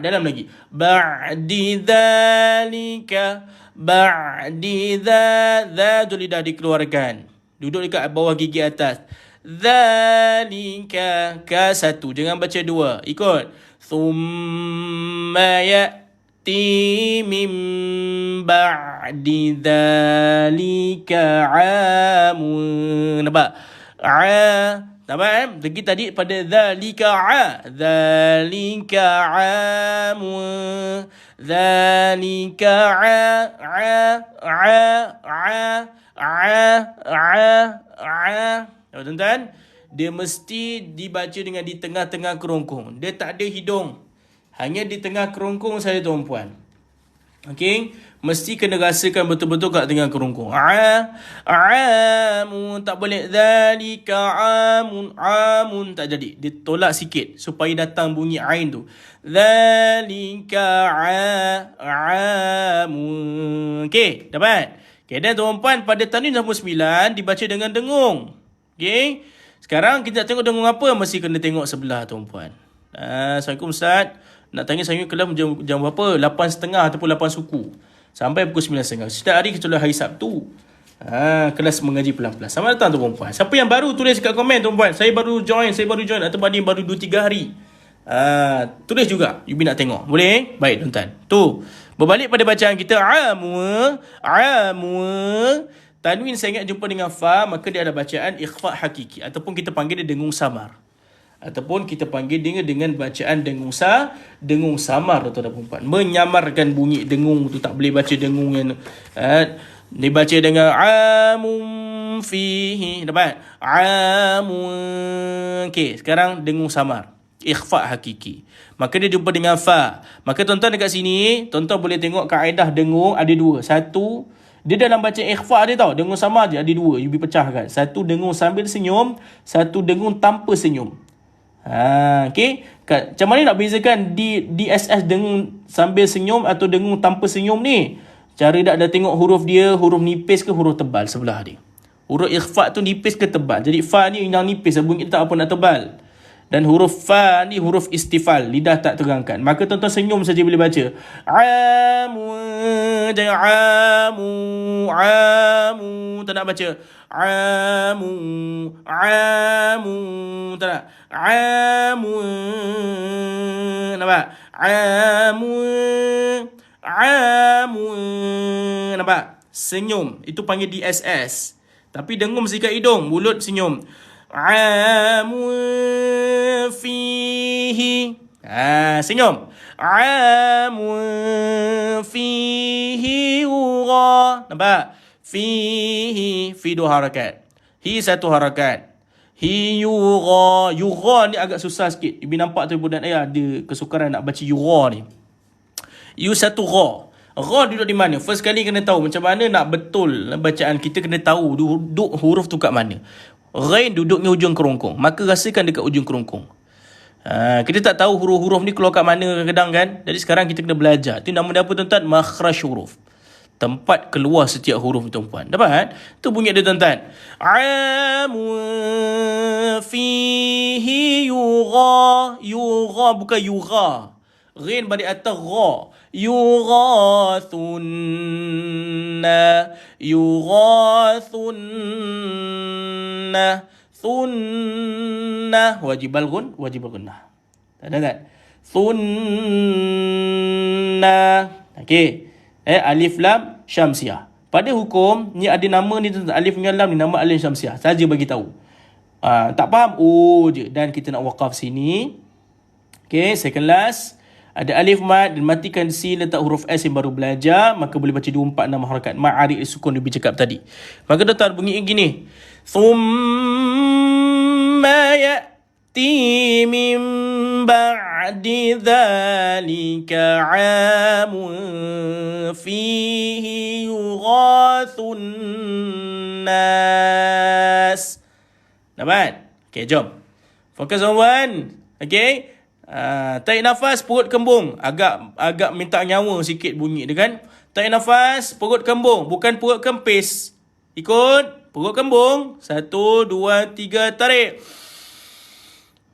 dalam lagi. Ba'di dzalika, ba'di dza tu lidah dikeluarkan. Duduk dekat bawah gigi atas. Dzalika, ka 1, jangan baca 2. Ikut. Thumma ya'ti min ba'di dzalika 'amun. Nampak? Nampak Pergi tadi pada dzalika dzalika 'amun. Dzalika tuan-tuan, dia mesti dibaca dengan di tengah-tengah kerongkong. Dia tak ada hidung. Hanya di tengah kerongkong saja tuan-puan. Okey, mesti kena rasakan betul-betul kat tengah kerongkong. Amun, tak boleh zalika amun tak jadi. Dia tolak sikit supaya datang bunyi ain tu. Zalika amun. Okey, dapat? Okey, dan tuan-puan, pada tanwin 99 dibaca dengan dengung. Okey. Sekarang kita nak tengok dengung apa? Mesti kena tengok sebelah tuan-puan. Assalamualaikum Ustaz. Nak tanya saya kelas jam berapa? 8.30 ataupun 8 suku. Sampai pukul 9.30. Setiap hari kecuali hari Sabtu. Kelas mengaji pelan-pelan. Selamat datang tuan-puan. Siapa yang baru tulis kat komen tuan-puan. Saya baru join atau baru 2-3 hari. Tulis juga. Yubi nak tengok. Boleh? Baik tuan-tuan. Tu. Berbalik pada bacaan kita. Amu. Tanwin saya ingat jumpa dengan fa, maka dia ada bacaan ikhfa hakiki ataupun kita panggil dia dengung samar. Ataupun kita panggil dia dengan bacaan dengung samar tuan-tuan dan puan. Menyamarkan bunyi dengung tu, tak boleh baca dengung yang dibaca dengan amun fihi. Dapat? Amun. Okey, sekarang dengung samar. Ikhfa hakiki. Maka dia jumpa dengan fa. Maka tuan-tuan dekat sini, tuan-tuan boleh tengok kaedah dengung ada 2. Satu, dia dalam baca ikhfa dia tau. Dengung sama je ada 2. You pecahkan. Satu dengung sambil senyum. Satu dengung tanpa senyum. Okey. Macam mana nak bezakan DSS dengung sambil senyum atau dengung tanpa senyum ni? Cara dah tengok huruf dia, huruf nipis ke huruf tebal sebelah dia. Huruf ikhfa tu nipis ke tebal. Jadi fa ni yang nipis, bunyi tak apa nak tebal. Dan huruf fa ni huruf istifal, lidah tak terangkat. Maka tuan-tuan senyum saja boleh baca. Amu, jangan amu. Tak nak baca. Amu. Tak nak. Amu. Nampak? Amu. Nampak? Senyum. Itu panggil DSS. Tapi dengung mesti kat hidung. Mulut senyum. Amu fihi. Senyum. Amu fihi ura. Nampak? Fihi. Fi dua harakat. Hi satu harakat. Hi yura. Yura ni agak susah sikit. Ibu nampak tu ibu dan ayah ada kesukaran nak baca yura ni. You satu ra. Ra duduk di mana? First kali kena tahu macam mana nak betul bacaan. Kita kena tahu duduk huruf tu kat mana. Ghain duduknya ujung kerongkong. Maka rasakan dekat ujung kerongkong. Kita tak tahu huruf-huruf ni keluar kat mana kadang-kadang kan. Jadi sekarang kita kena belajar. Itu nama dia apa tuan-tuan? Makhraj huruf. Tempat keluar setiap huruf tuan-tuan. Dapat? Tu bunyi dia tuan-tuan. Amu fihi yura. Yura bukan yura. Ghain balik atas ra. Yughathunna. Thunna. Wajibal gunnah. Tak? Thunna. Okey. Alif lam syamsiah. Pada hukum ni ada nama ni alif dengan lam ni nama alif syamsiah. Saja bagi tahu. Tak faham? Je. Dan kita nak waqaf sini. Okey, second last. Ada alif mad dan matikan si, letak huruf S yang baru belajar, maka boleh baca 2, 4, 6 harakat. Ma'arik sukun lebih cakap tadi. Maka tuan-tuan bunyi gini. Thumma ya'ti min ba'di dhalika 'amun fihi yughathun nas. Dapat? Okay, jom. Fokus on one. Okay. Tarik nafas, perut kembung. Agak minta nyawa sikit bunyi dia kan. Tarik nafas, perut kembung. Bukan perut kempis. Ikut. Perut kembung. 1, 2, 3, tarik.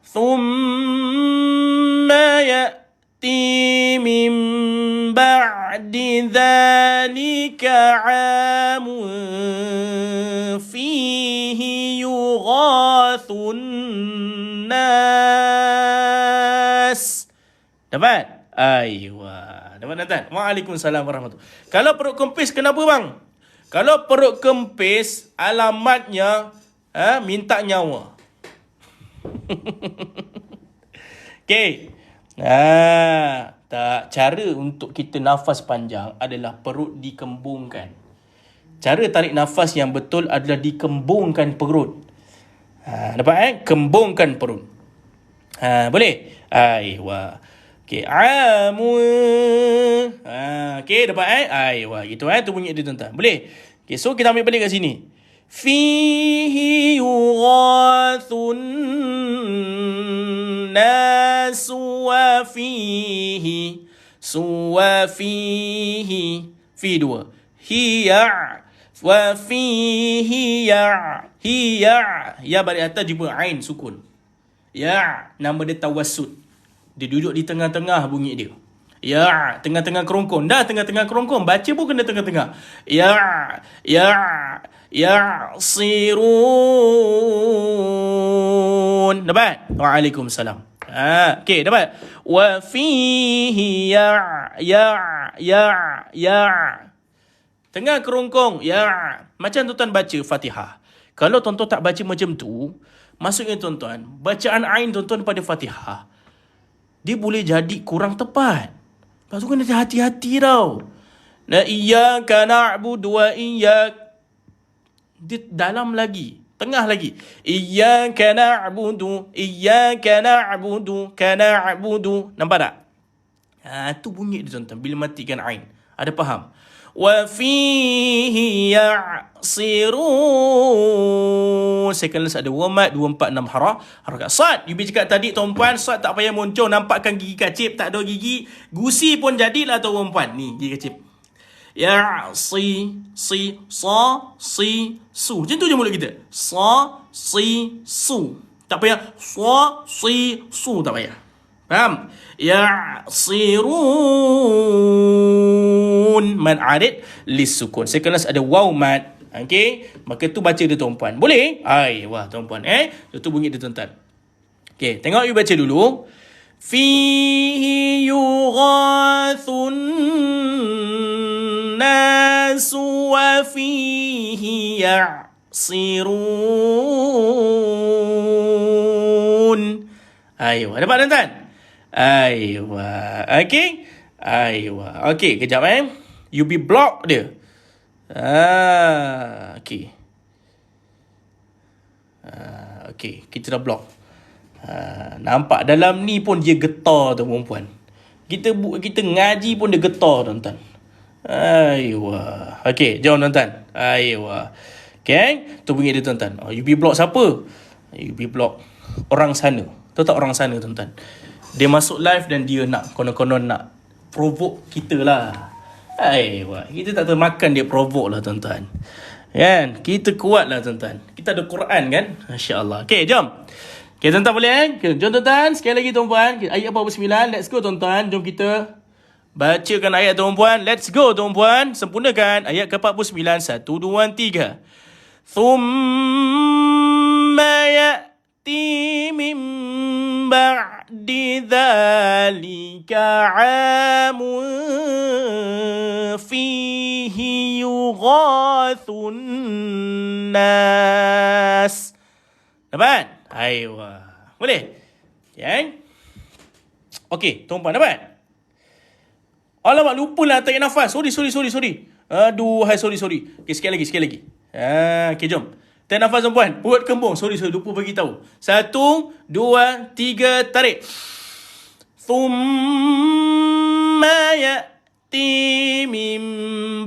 Thumma ya'ti min ba'di dhalika 'amun fihi yughathun nas. Dapat? Aywa. Dapat tuan? Waalaikumsalam warahmatullahi. Kalau perut kempis kenapa bang? Kalau perut kempis alamatnya minta nyawa. Okey. Tak, cara untuk kita nafas panjang adalah perut dikembungkan. Cara tarik nafas yang betul adalah dikembungkan perut. Dapat kembungkan perut. Boleh? Aywa. Okey, amu. Okey, dapat Aywa, gitu tu bunyi dia tuan-tuan. Boleh? Okey, so kita ambil balik kat sini. Fihi yughathun nas wa fihi. Fi 2. Hiya wa fihi hiya. Ya balik atas jumpa ain sukun. Ya, nama dia tawassut. Dia duduk di tengah-tengah bunyi dia. Ya, tengah-tengah kerongkong. Dah tengah-tengah kerongkong, baca pun kena tengah-tengah. Sirun. Dapat? Waalaikumsalam. Okey, dapat. Wa fihi ya. Tengah kerongkong. Ya. Macam tuan-tuan baca Fatihah. Kalau tuan-tuan tak baca macam tu, maksudnya tuan-tuan, bacaan ain tuan-tuan pada Fatihah, dia boleh jadi kurang tepat. Lepas tu kena hati-hati tau. Iyyaka na'budu wa iyyak. Dia dalam lagi. Tengah lagi. Iyyaka na'budu. Nampak tak? Tu bunyi dia tuan-tuan bila matikan ain. Ada faham? Wa fihi Ya'sirun. Second list ada wamat 246 harakat. Sad, you cakap tadi tuan-puan, sad tak payah muncul, nampakkan gigi kacip, tak ada gigi. Gusi pun jadilah tuan-puan. Ni gigi kacip. Ya si sa si su. Macam tu je mulut kita. Sa si su. Tak payah sa si su, tak payah. Faham? Ya'sirun. Man arid lisukun. Second last ada waw mat. Okey, maka tu baca dia tuan-puan. Boleh? Ai, wah tuan-puan tu bunyi dia tuan-tuan. Okey, tengok you baca dulu. Fihi yughathun nasu wa fihi ya'sirun. Aywa, dapat tuan-tuan? Aywa. Okey? Aywa. Okey, kejap You be block dia. Okey. Okey, kita dah block. Nampak dalam ni pun dia getar tu perempuan. Kita ngaji pun dia getar tuan-tuan. Aywa. Okey, jom tuan-tuan. Aywa. Okey, tu bunyi dia tuan-tuan. UB block siapa? UB block orang sana. Tahu tak orang sana tuan-tuan? Dia masuk live dan dia nak konon-konon nak provoke kita lah. Aywa. Kita tak termakan dia provoke lah tuan-tuan. Kan? Kita kuat lah tuan-tuan. Kita ada Quran kan? Masya Allah. Okey, jom. Okay, tuan-tuan boleh Jom tuan-tuan, sekali lagi tuan-puan. Ayat 49, let's go tuan-tuan. Jom kita bacakan ayat tuan-puan. Let's go tuan-puan. Sempurnakan ayat ke-49. 1, 2, 3. Thumma ya'ti min ba'di dhalika 'amun fihi yughathun nas. Dapat? Aywa. Boleh? Ya. Okey, tuan-puan dapat? Alamak, lupa lah tarik nafas. Sorry. Aduh, sorry. Okey, sekali lagi. Okey, jom. Tarik nafas tuan-puan. Perut kembung. Sorry, lupa bagi tahu. 1, 2, 3, tarik. Thumma ya'ti min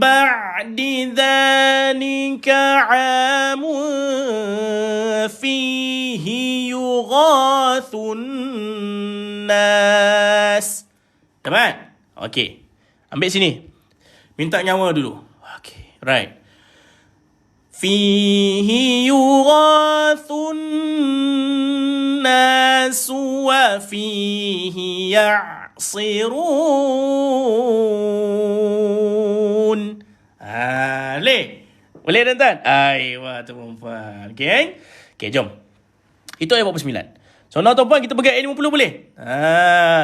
ba'di dhalika 'amun fihi yughathun nas. Dapat? Okey. Ambil sini. Minta nyawa dulu. Okey, right. Fihi yughathun nas wa fihi ya'sirun. Boleh tuan-tuan? Aywa tuan-puan. Okey, jom. Itu ayat 49. So now tuan-puan kita pergi ayat 50 boleh?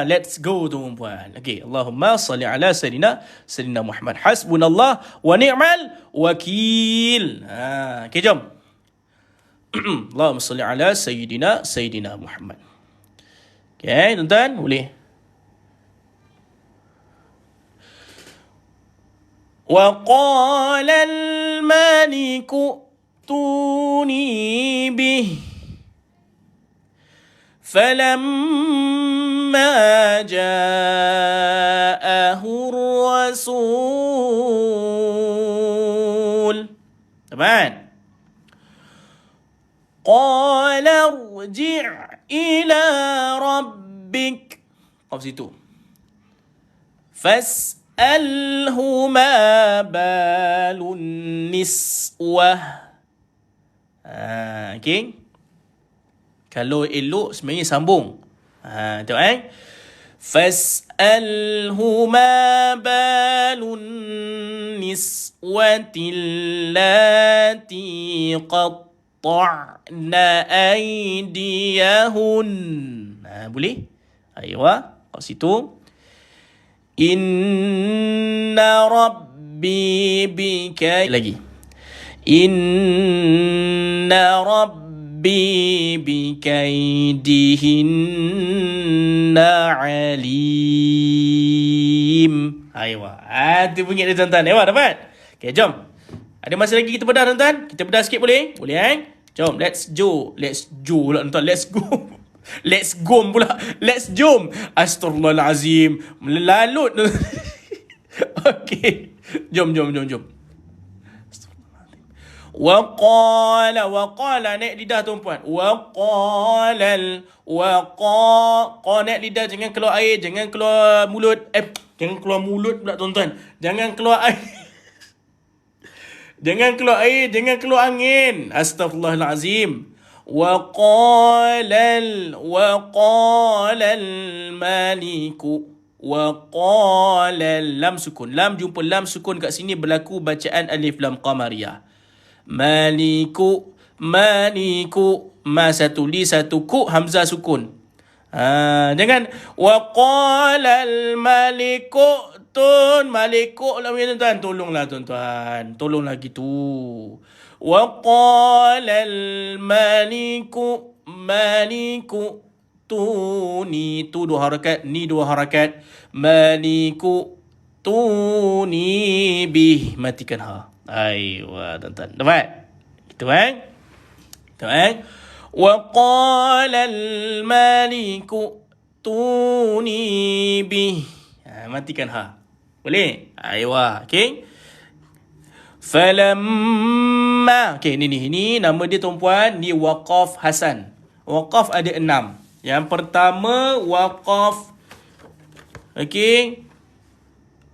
Let's go tuan-puan. Okey, Allahumma salli ala Sayyidina Muhammad. Hasbunallah wa ni'mal wakil. Okey, jom. Allahumma salli ala Sayyidina Muhammad. Okey, tuan-tuan boleh. Wa qala al-maliku tuni bih فلما جاءه الرسول تمام قال ارجع إلى ربك قف situ فاسأله ما بال النسوة okay. Kalau elok sebenarnya sambung. Tengok Fas'alhu ma balun niswatil lati qatta'na aydiyahun. Boleh? Aywa, kat situ. Inna rabbi bika. Lagi. Inna rabbi bikaidihinna alim. Aywa. Tu bunyi dia tuan-tuan. Aywa, dapat? Okay, jom. Ada masa lagi kita bedah tuan-tuan? Kita bedah sikit boleh? Boleh Jom, let's go pula tuan-tuan. Let's go. Let's go pula. Let's jom. Astaghfirullahalazim. Melalut. Okay. Jom. Waqala naik lidah tuan-puan. Qa naik lidah, jangan keluar air, jangan keluar mulut. Jangan keluar mulut pula tuan-tuan. Jangan keluar air. Jangan keluar air, jangan keluar angin. Astaghfirullahalazim. Waqalal maliku. Waqalal lam sukun. Lam jumpa lam sukun kat sini berlaku bacaan alif lam qamariyah. Maliku. Ma satu, li satu, ku hamzah sukun. Jangan waqalal maliku maliku lah tuan-tuan. Tolonglah gitu. Waqalal maliku tuni, tu dua harakat, ni dua harakat. Maliku tuni bih, matikan ha. Aywa tuan-tuan. Dapat? Gitu Waqalal maliku tuni bih. Matikan ha. Boleh? Aywa. Okey. Falamma. Okey, ini nama dia tuan-puan, ni waqaf hasan. Waqaf ada 6. Yang pertama waqaf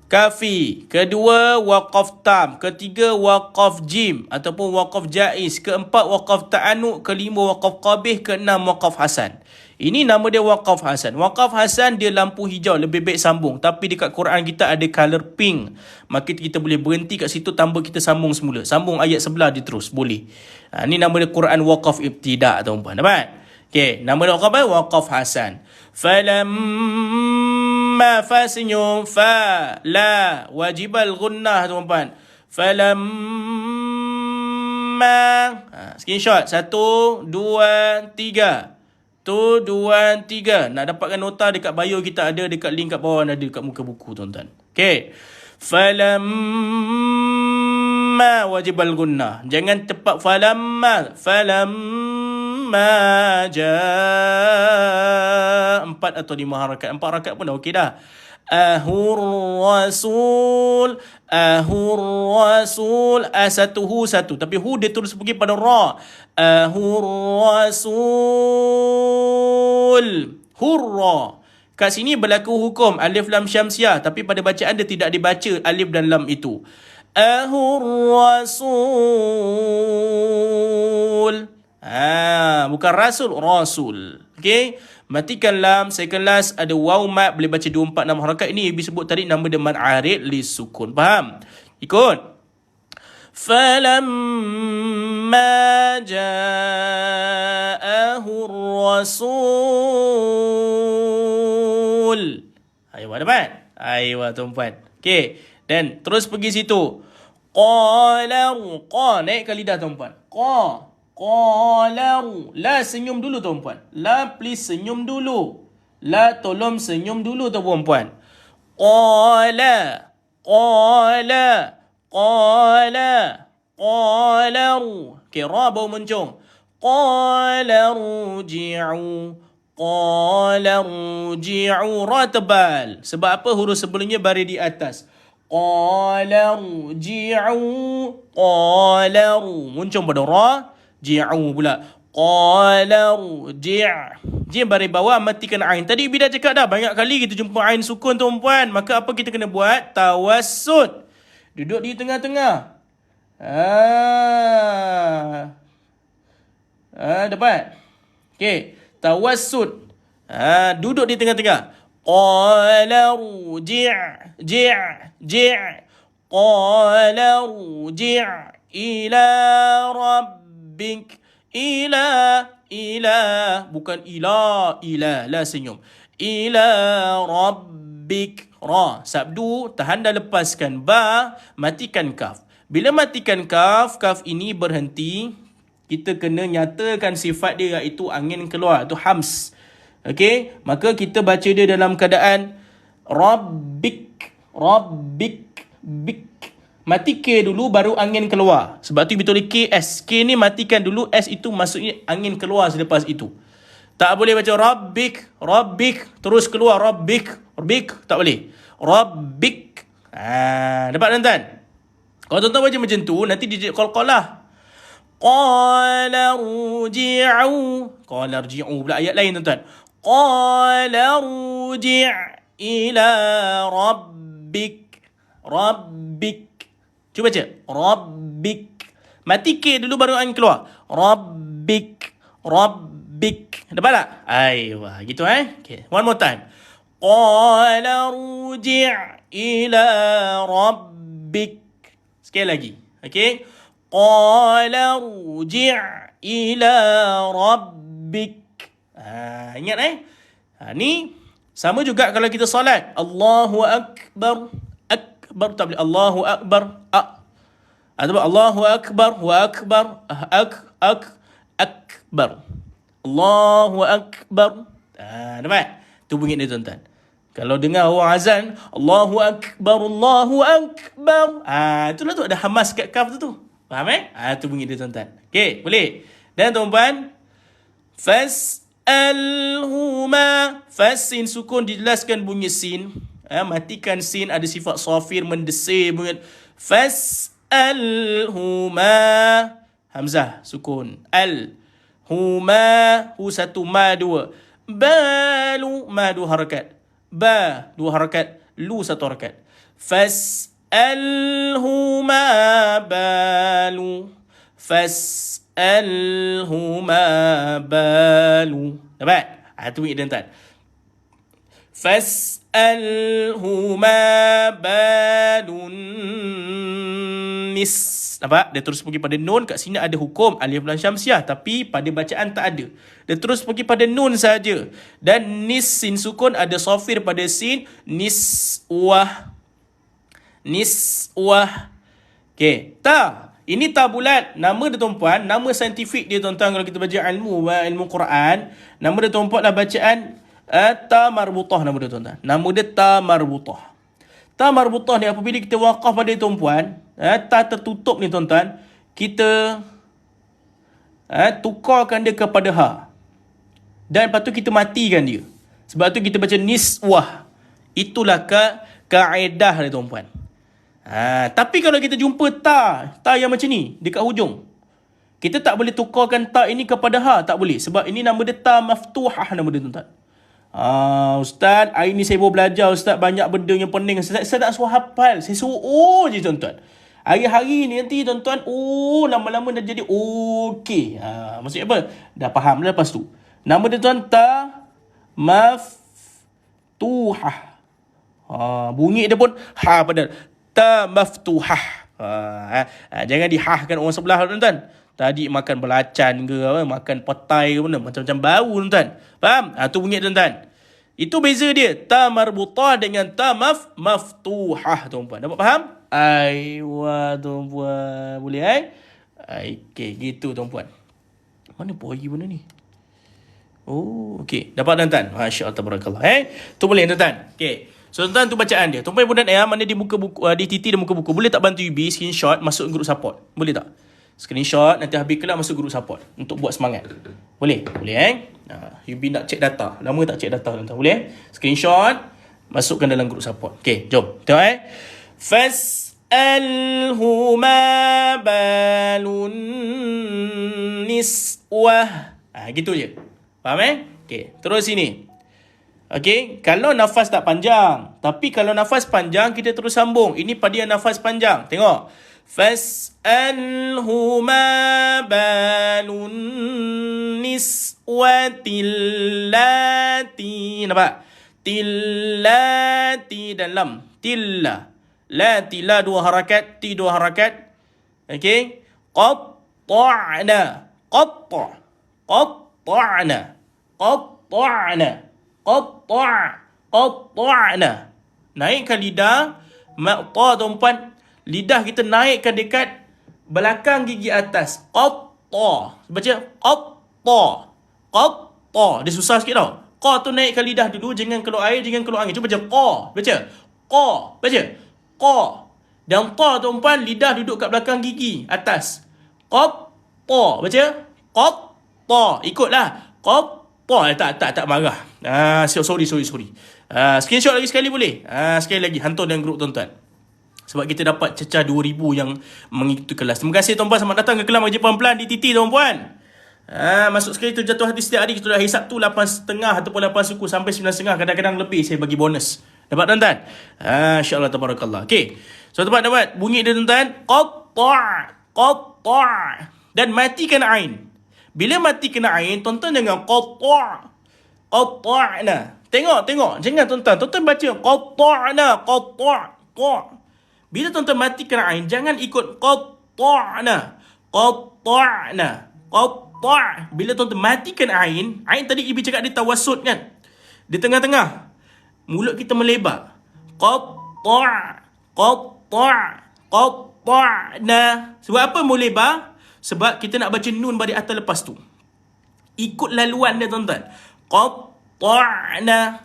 kafi. Kedua waqaf tam. Ketiga waqaf jim ataupun waqaf jaiz. Keempat waqaf ta'anu. Kelima waqaf qabih. Keenam waqaf hasan. Ini nama dia waqaf hasan. Waqaf hasan dia lampu hijau, lebih baik sambung. Tapi dekat Quran kita ada color pink. Maka kita boleh berhenti kat situ tanpa kita sambung semula. Sambung ayat sebelah dia terus. Boleh. Ini nama dia Quran waqaf ibtidak tuan-puan. Dapat? Okey, nama dia waqaf hasan. Falamma, fa senyum, fa la wajibal gunnah tuan-puan. Falamma. Screenshot 1 2 3. Tu 2 3. Nak dapatkan nota dekat bio kita ada, dekat link kat bawah ada dekat muka buku tuan-tuan. Okey. Falamma wajibal gunnah. Jangan tepat falamma ja 4 atau 5 harakat. 4 harakat pun dah okey dah. Ahur rasul. Satu. Tapi hu dia terus pergi pada ra. Ahur rasul. Hurra. Kat sini berlaku hukum alif lam syamsiah, tapi pada bacaan dia tidak dibaca alif dan lam itu. Ahur rasul. Bukan rasul. Okey. Matikan lam, second last ada waw mat, boleh baca 2 4 6 harakat. Ini disebut tadi nama dia mad arid li sukun. Faham? Ikut. Falamma ja'ahu rasul. Aywa dapat? Aywa tuan-puan. Okey. Dan terus pergi situ. Qala, naikkan lidah tuan-puan. Qalaru. La senyum dulu tuan-puan. La please senyum dulu. La tolong senyum dulu tuan-puan. Qalaru. Okey, ra baru mencung. Qalaru ji'u. Ra tebal. Sebab apa? Huruf sebelumnya baris di atas. Qalaru muncung pada ra. Ji'u pula. Qalaru jim baris bawah, matikan ain. Tadi Ibi dah cakap dah, banyak kali kita jumpa ain sukun tuan-puan. Maka apa kita kena buat? Tawassut. Duduk di tengah-tengah. Dapat? Okey. Tawassut. Duduk di tengah-tengah. Qalaru ji'. Qalaru ji' ila rabbik. Ila bukan ila la senyum. Ila rabbik. Ra sabdu, tahan dah, lepaskan ba, matikan kaf. Bila matikan kaf ini berhenti, kita kena nyatakan sifat dia iaitu angin keluar, itu hams. Okey, maka kita baca dia dalam keadaan rabbik. Mati K dulu baru angin keluar. Sebab tu betul KS. K ni matikan dulu, S itu maksudnya angin keluar selepas itu. Tak boleh baca rabbik terus keluar rabbik, tak boleh. Rabbik. Dapat tuan-tuan? Kalau tuan-tuan baca macam tu, nanti dia qalqalah. Qala rji'u. Qala rji'u pula ayat lain tuan-tuan. Qala rji' ila rabbik. Rabbik. Cuba baca. Rabbik. Mati K dulu baru an keluar. Rabbik. Rabbik. Dapat tak? Aywa, gitu Okay, one more time. Qala rji' ila rabbik. Sekali lagi. Okay. Qala rji' ila rabbik. Ingat ni sama juga kalau kita solat. Allahu akbar. Akbar tak boleh. Allahu akbar. Atau Allahu akbar wa akbar. Akbar. Allahu akbar. Nampak? Tu bunyi dia tuan-tuan. Kalau dengar orang azan, Allahu akbar, Allahu akbar. Itulah tu ada hamas kat kaf tu. Faham tu bunyi dia tuan-tuan. Okey, boleh. Dan tuan-tuan, fas'alhuma. Sin sukun dijelaskan bunyi sin. Matikan sin, ada sifat safir, mendesir. Fas'alhuma. Hamzah, sukun. Huma. Hu satu, ma dua. Balu. Ma dua harakat. Ba dua harakat. Lu satu harakat. Fas'alhuma balu. Fas'alhuma balu. Dapat? Itu bunyi tuan-tuan. Fas'alhuma balun nis. Nampak? Dia terus pergi pada nun. Kat sini ada hukum alif lam syamsiah, tapi pada bacaan tak ada. Dia terus pergi pada nun saja. Dan nis sin sukun ada safir pada sin. Niswah. Okey, ta. Ini ta bulat. Nama dia tuan-puan, nama saintifik dia tuan-tuan kalau kita baca ilmu Quran, nama dia tuan-puan lah bacaan ta marbutah nama dia tuan-tuan. Nama dia ta marbutah. Ta marbutah ni apabila kita waqaf pada tuan-puan, ta tertutup ni tuan-tuan, kita tukarkan dia kepada ha. Dan lepas tu kita matikan dia. Sebab tu kita baca niswah. Itulah kaedah dia tuan-puan. Tapi kalau kita jumpa ta yang macam ni dekat hujung, kita tak boleh tukarkan ta ini kepada ha, tak boleh. Sebab ini nama dia ta maftuhah nama dia tuan-tuan. Ustaz, hari ni saya baru belajar Ustaz, banyak benda yang pening. Saya tak suruh hafal, saya suruh je tuan-tuan. Hari-hari ni nanti tuan-tuan, lama-lama dah jadi okey. Maksudnya apa? Dah faham dah lepas tu. Nama dia tuan ta maftuhah. Bunyi dia pun ha padahal. Ta maftuhah. Jangan dihahkan orang sebelah tuan-tuan. Tadi makan belacan ke apa, makan petai ke mana, macam-macam bau tuan-tuan. Faham? Tu bunyi tuan-tuan. Itu beza dia. Ta marbutah dengan ta maftuhah tuan-puan. Dapat faham? Aywa tuan-puan. Boleh okey, gitu tuan-puan. Mana pergi benda ni? Okey. Dapat tuan-tuan? Masya-Allah tabarakallah. Tu boleh tuan-tuan. Okey. So tuan-tuan tu bacaan dia. Tuan-puan dan mana di muka buku, di titi dan muka buku. Boleh tak bantu Yubi screenshot masuk group support? Boleh tak? Screenshot nanti habis kelak masuk group support untuk buat semangat. Boleh? Boleh Yubi nak cek data. Lama tak cek data tuan-tuan. Boleh? Screenshot masukkan dalam group support. Okey, jom. Tengok Fas'alhuma balun niswah. Gitu je. Faham Okey, terus sini. Okey, kalau nafas tak panjang. Tapi kalau nafas panjang, kita terus sambung. Ini pada yang nafas panjang. Tengok. Fas'alhuma balun niswatil lati. Nampak? Tillati dan lam. Tilla. Lati la dua harakat. Ti dua harakat. Okey. Qatta'na. Qatta'. Qatta'na. Qatta'na. Qatta'na. Naikkan lidah. Maqta tuan-puan. Lidah kita naikkan dekat belakang gigi atas. Qatta. Baca qatta. Qatta. Dia susah sikit tau. Qa tu naikkan lidah dulu. Jangan keluar air, jangan keluar angin. Cuba baca qa. Baca. Qa. Baca. Qa. Dan ta tuan-puan, lidah duduk kat belakang gigi atas. Qatta. Baca. Qatta. Ikutlah. Qatta. Tak marah. Sorry. Screenshot lagi sekali boleh? Sekali lagi. Hantar dalam grup tuan-tuan. Sebab kita dapat cecah 2,000 yang mengikuti kelas. Terima kasih tuan-puan, selamat datang ke kelas mengaji pelan-pelan di TT tuan-puan. Masuk sekali tu jatuh hati setiap hari. Kita dah hari Sabtu 8.30 ataupun 8 suku sampai 9.30. Kadang-kadang lebih saya bagi bonus. Dapat tuan-tuan? InsyaAllah tabarakallah. Okay. So tuan-tuan dapat bunyi dia tuan-tuan. Qatta'. Dan mati kena ain. Bila mati kena ain, tuan-tuan jangan qatta'na. Tengok. Jangan tuan-tuan. Tuan-tuan baca qatta'na. Bila tuan-tuan mati kena ain, jangan ikut qatta'na. Bila tuan-tuan mati kena ain tadi Ibi cakap dia tawassut kan? Di tengah-tengah. Mulut kita melebar. Qatta'na. Sebab apa melebar? Sebab kita nak baca nun pada atas lepas tu. Ikut laluan dia tuan-tuan. Qatta'na.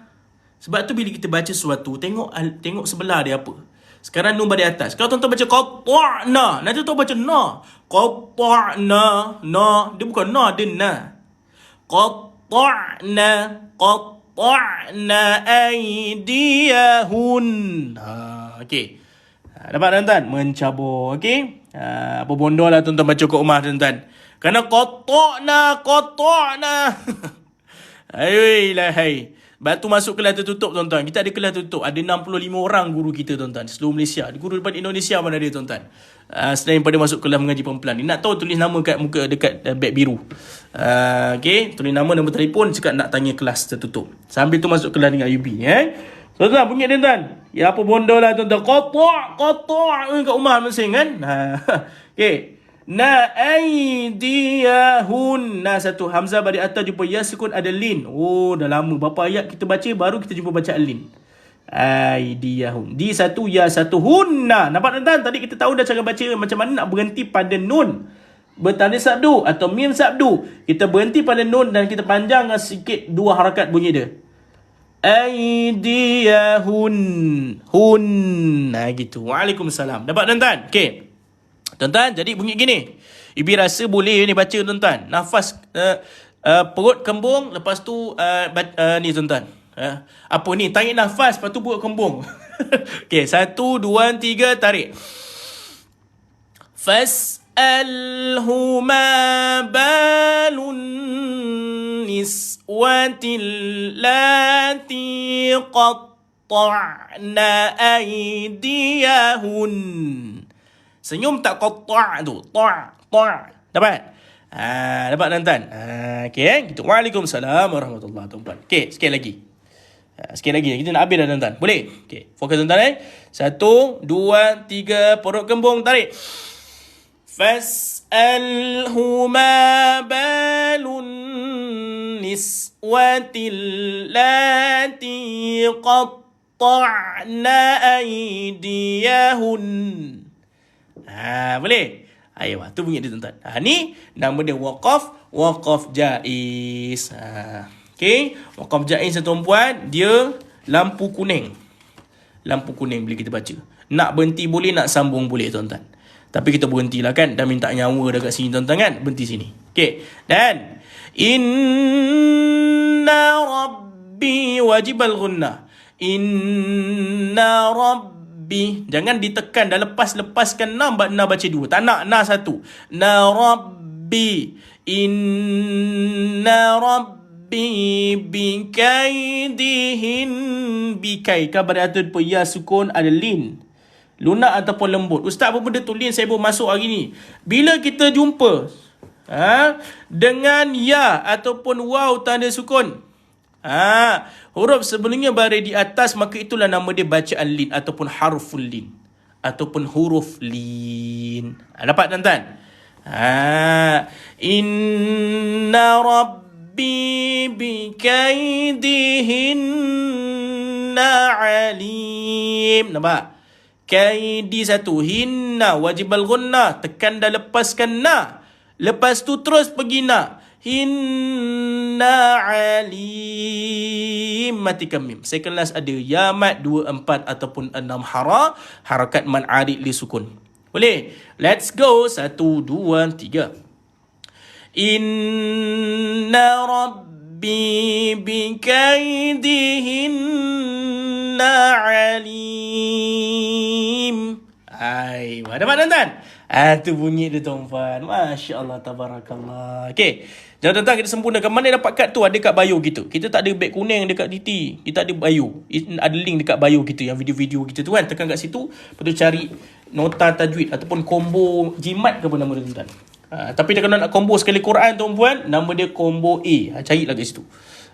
Sebab tu bila kita baca sesuatu, tengok sebelah dia apa. Sekarang nun pada atas. Kalau tuan-tuan baca qatta'na, nanti tuan baca na. Qatta'na. Dia bukan na, dia na. Qatta'na aydiyahun. Okey. Dapat tuan-tuan? Mencabur. Okey. Apa bondo lah tuan-tuan baca kat rumah tuan-tuan. Kerana qatta'na. Hai. Batu masuk kelas tertutup tuan-tuan. Kita ada kelas tertutup. Ada 65 orang guru kita tuan-tuan. Seluruh Malaysia. Guru daripada Indonesia mana ada tuan-tuan. Selain pada masuk kelas mengaji pelan-pelan. Dia nak tahu tulis nama kat muka dekat beg biru. Okay. Tulis nama, nombor telefon. Cakap nak tanya kelas tertutup. Sambil tu masuk kelas dengan Ayubi. Tuan-tuan bunyi tuan-tuan. Ya apa bondo lah tuan-tuan. Qatta' kat rumah masing kan. Okay. Na aydiyahun. Satu hamzah bagi atas jumpa ya sukun ada lin. Dah lama berapa ayat kita baca baru kita jumpa bacaan lin. Aydiyahun. Di satu ya satu hunna. Nampak tuan-tuan? Tadi kita tahu dah cara baca macam mana nak berhenti pada nun bertanda sabdu atau mim sabdu. Kita berhenti pada nun dan kita panjangkan sikit dua harakat bunyi dia. Aydiyahun. Gitu. Waalaikumsalam. Dapat tuan-tuan? Okey. Tuan-tuan, jadi bunyi gini. Ibi rasa boleh ni baca tuan-tuan. Nafas perut kembung, lepas tu ni tuan-tuan. Apa ni? Tarik nafas, lepas tu perut kembung. Okey, 1, 2, 3, tarik. Fas'alhu ma balun niswatil lati qatta'na aydiyahun. Senyum tak qatta' tu. Ta'. Dapat? Dapat tuan-tuan? Okey, gitu. Waalaikumsalam warahmatullahi wabarakatuh. Okey, sikit lagi. Kita nak habis dah tuan-tuan. Boleh? Okey, fokus tuan-tuan 1, 2, 3, perut kembung, tarik. Fas'alhu ma balun niswatil lati qatta'na aydiyahun. Boleh? Ayo, tu bunyi dia tuan-tuan. Ni nama dia waqaf jaiz. Okey, waqaf jaiz tuan-puan, dia lampu kuning. Lampu kuning bila kita baca. Nak berhenti boleh, nak sambung boleh tuan-tuan. Tapi kita berhentilah kan, dah minta nyawa dekat sini tuan-tuan kan. Berhenti sini. Okey. Dan inna rabbi wajibal gunnah. Inna rabbi. Jangan ditekan. Dah lepaskan na baca dua. Tak nak na satu. Na rabbi. Inna rabbi bikaidihin. Bikai. Kan pada atas ya sukun ada lin. Lunak ataupun lembut. Ustaz, apa benda tu lin saya baru masuk hari ni. Bila kita jumpa dengan ya ataupun waw tanda sukun, huruf sebelumnya berada di atas, maka itulah nama dia bacaan lin ataupun harful lin ataupun huruf lin. Dapat tuan-tuan? Inna rabbi bikaidihinna alim. Nampak? Kaidi satu. Hinna wajibal gunnah. Tekan dah lepaskan na. Lepas tu terus pergi na. Hinna alim. Matikan mim. Second last ada ya mat 2, 4 ataupun 6 harakat man arid li sukun. Boleh? Let's go. 1, 2, 3. Inna rabbi bikaidihinna alim. Dapat tuan-tuan? Tu bunyi dia tuan-tuan. Masya Allah, tabarakallah. Okey. Jadi tuan-tuan, kita sempurnakan. Mana dapat kad tu? Ada kat bio kita. Kita tak ada beg kuning dekat DT. Kita ada bio. Ada link dekat bio kita yang video-video kita tu kan. Tekan kat situ. Lepas tu cari nota tajwid ataupun combo jimat ke apa nama dia tuan-tuan. Tapi kalau nak combo sekali Quran tuan-puan, nama dia combo A. Carilah kat situ.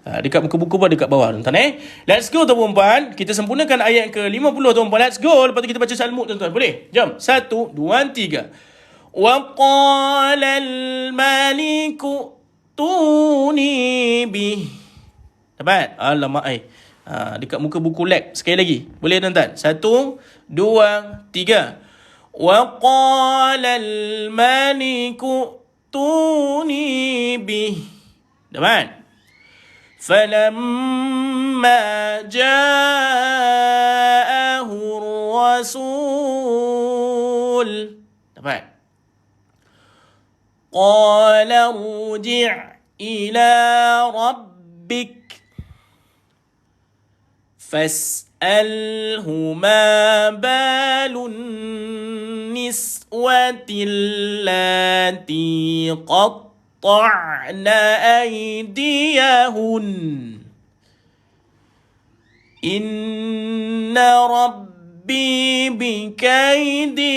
Dekat muka buku pun dekat bawah tuan-tuan. Let's go tuan-puan. Kita sempurnakan ayat ke-50 tuan-puan. Let's go. Lepas tu kita baca salmuk tuan-tuan. Boleh? Jom. 1, 2, 3. Wa qala al-maliku tuni bih. Dapat? Alamak dekat muka buku lab. Sekali lagi. Boleh tuan-tuan? 1, 2, 3. Wa qala al-maliku tuni bih. Dapat? فَلَمَّا جَاءَهُ الرَّسُولُ dapat قَالَ ارْجِعْ إِلَى رَبِّكَ فَاسْأَلْهُ مَا بَالُ النِّسْوَةِ اللَّاتِي قَطَّعْنَ أَيْدِيَهُنَّ إِنَّ رَبِّي بِكَيْدِهِنَّ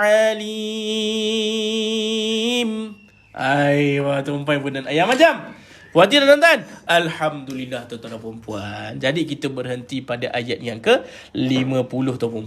عَلِيمٌ. Aywa, tumpai pun dan ayam macam. Puas hati tuan-tuan? Alhamdulillah tuan-tuan dan puan-puan. Jadi kita berhenti pada ayat yang ke-50 tuan-puan.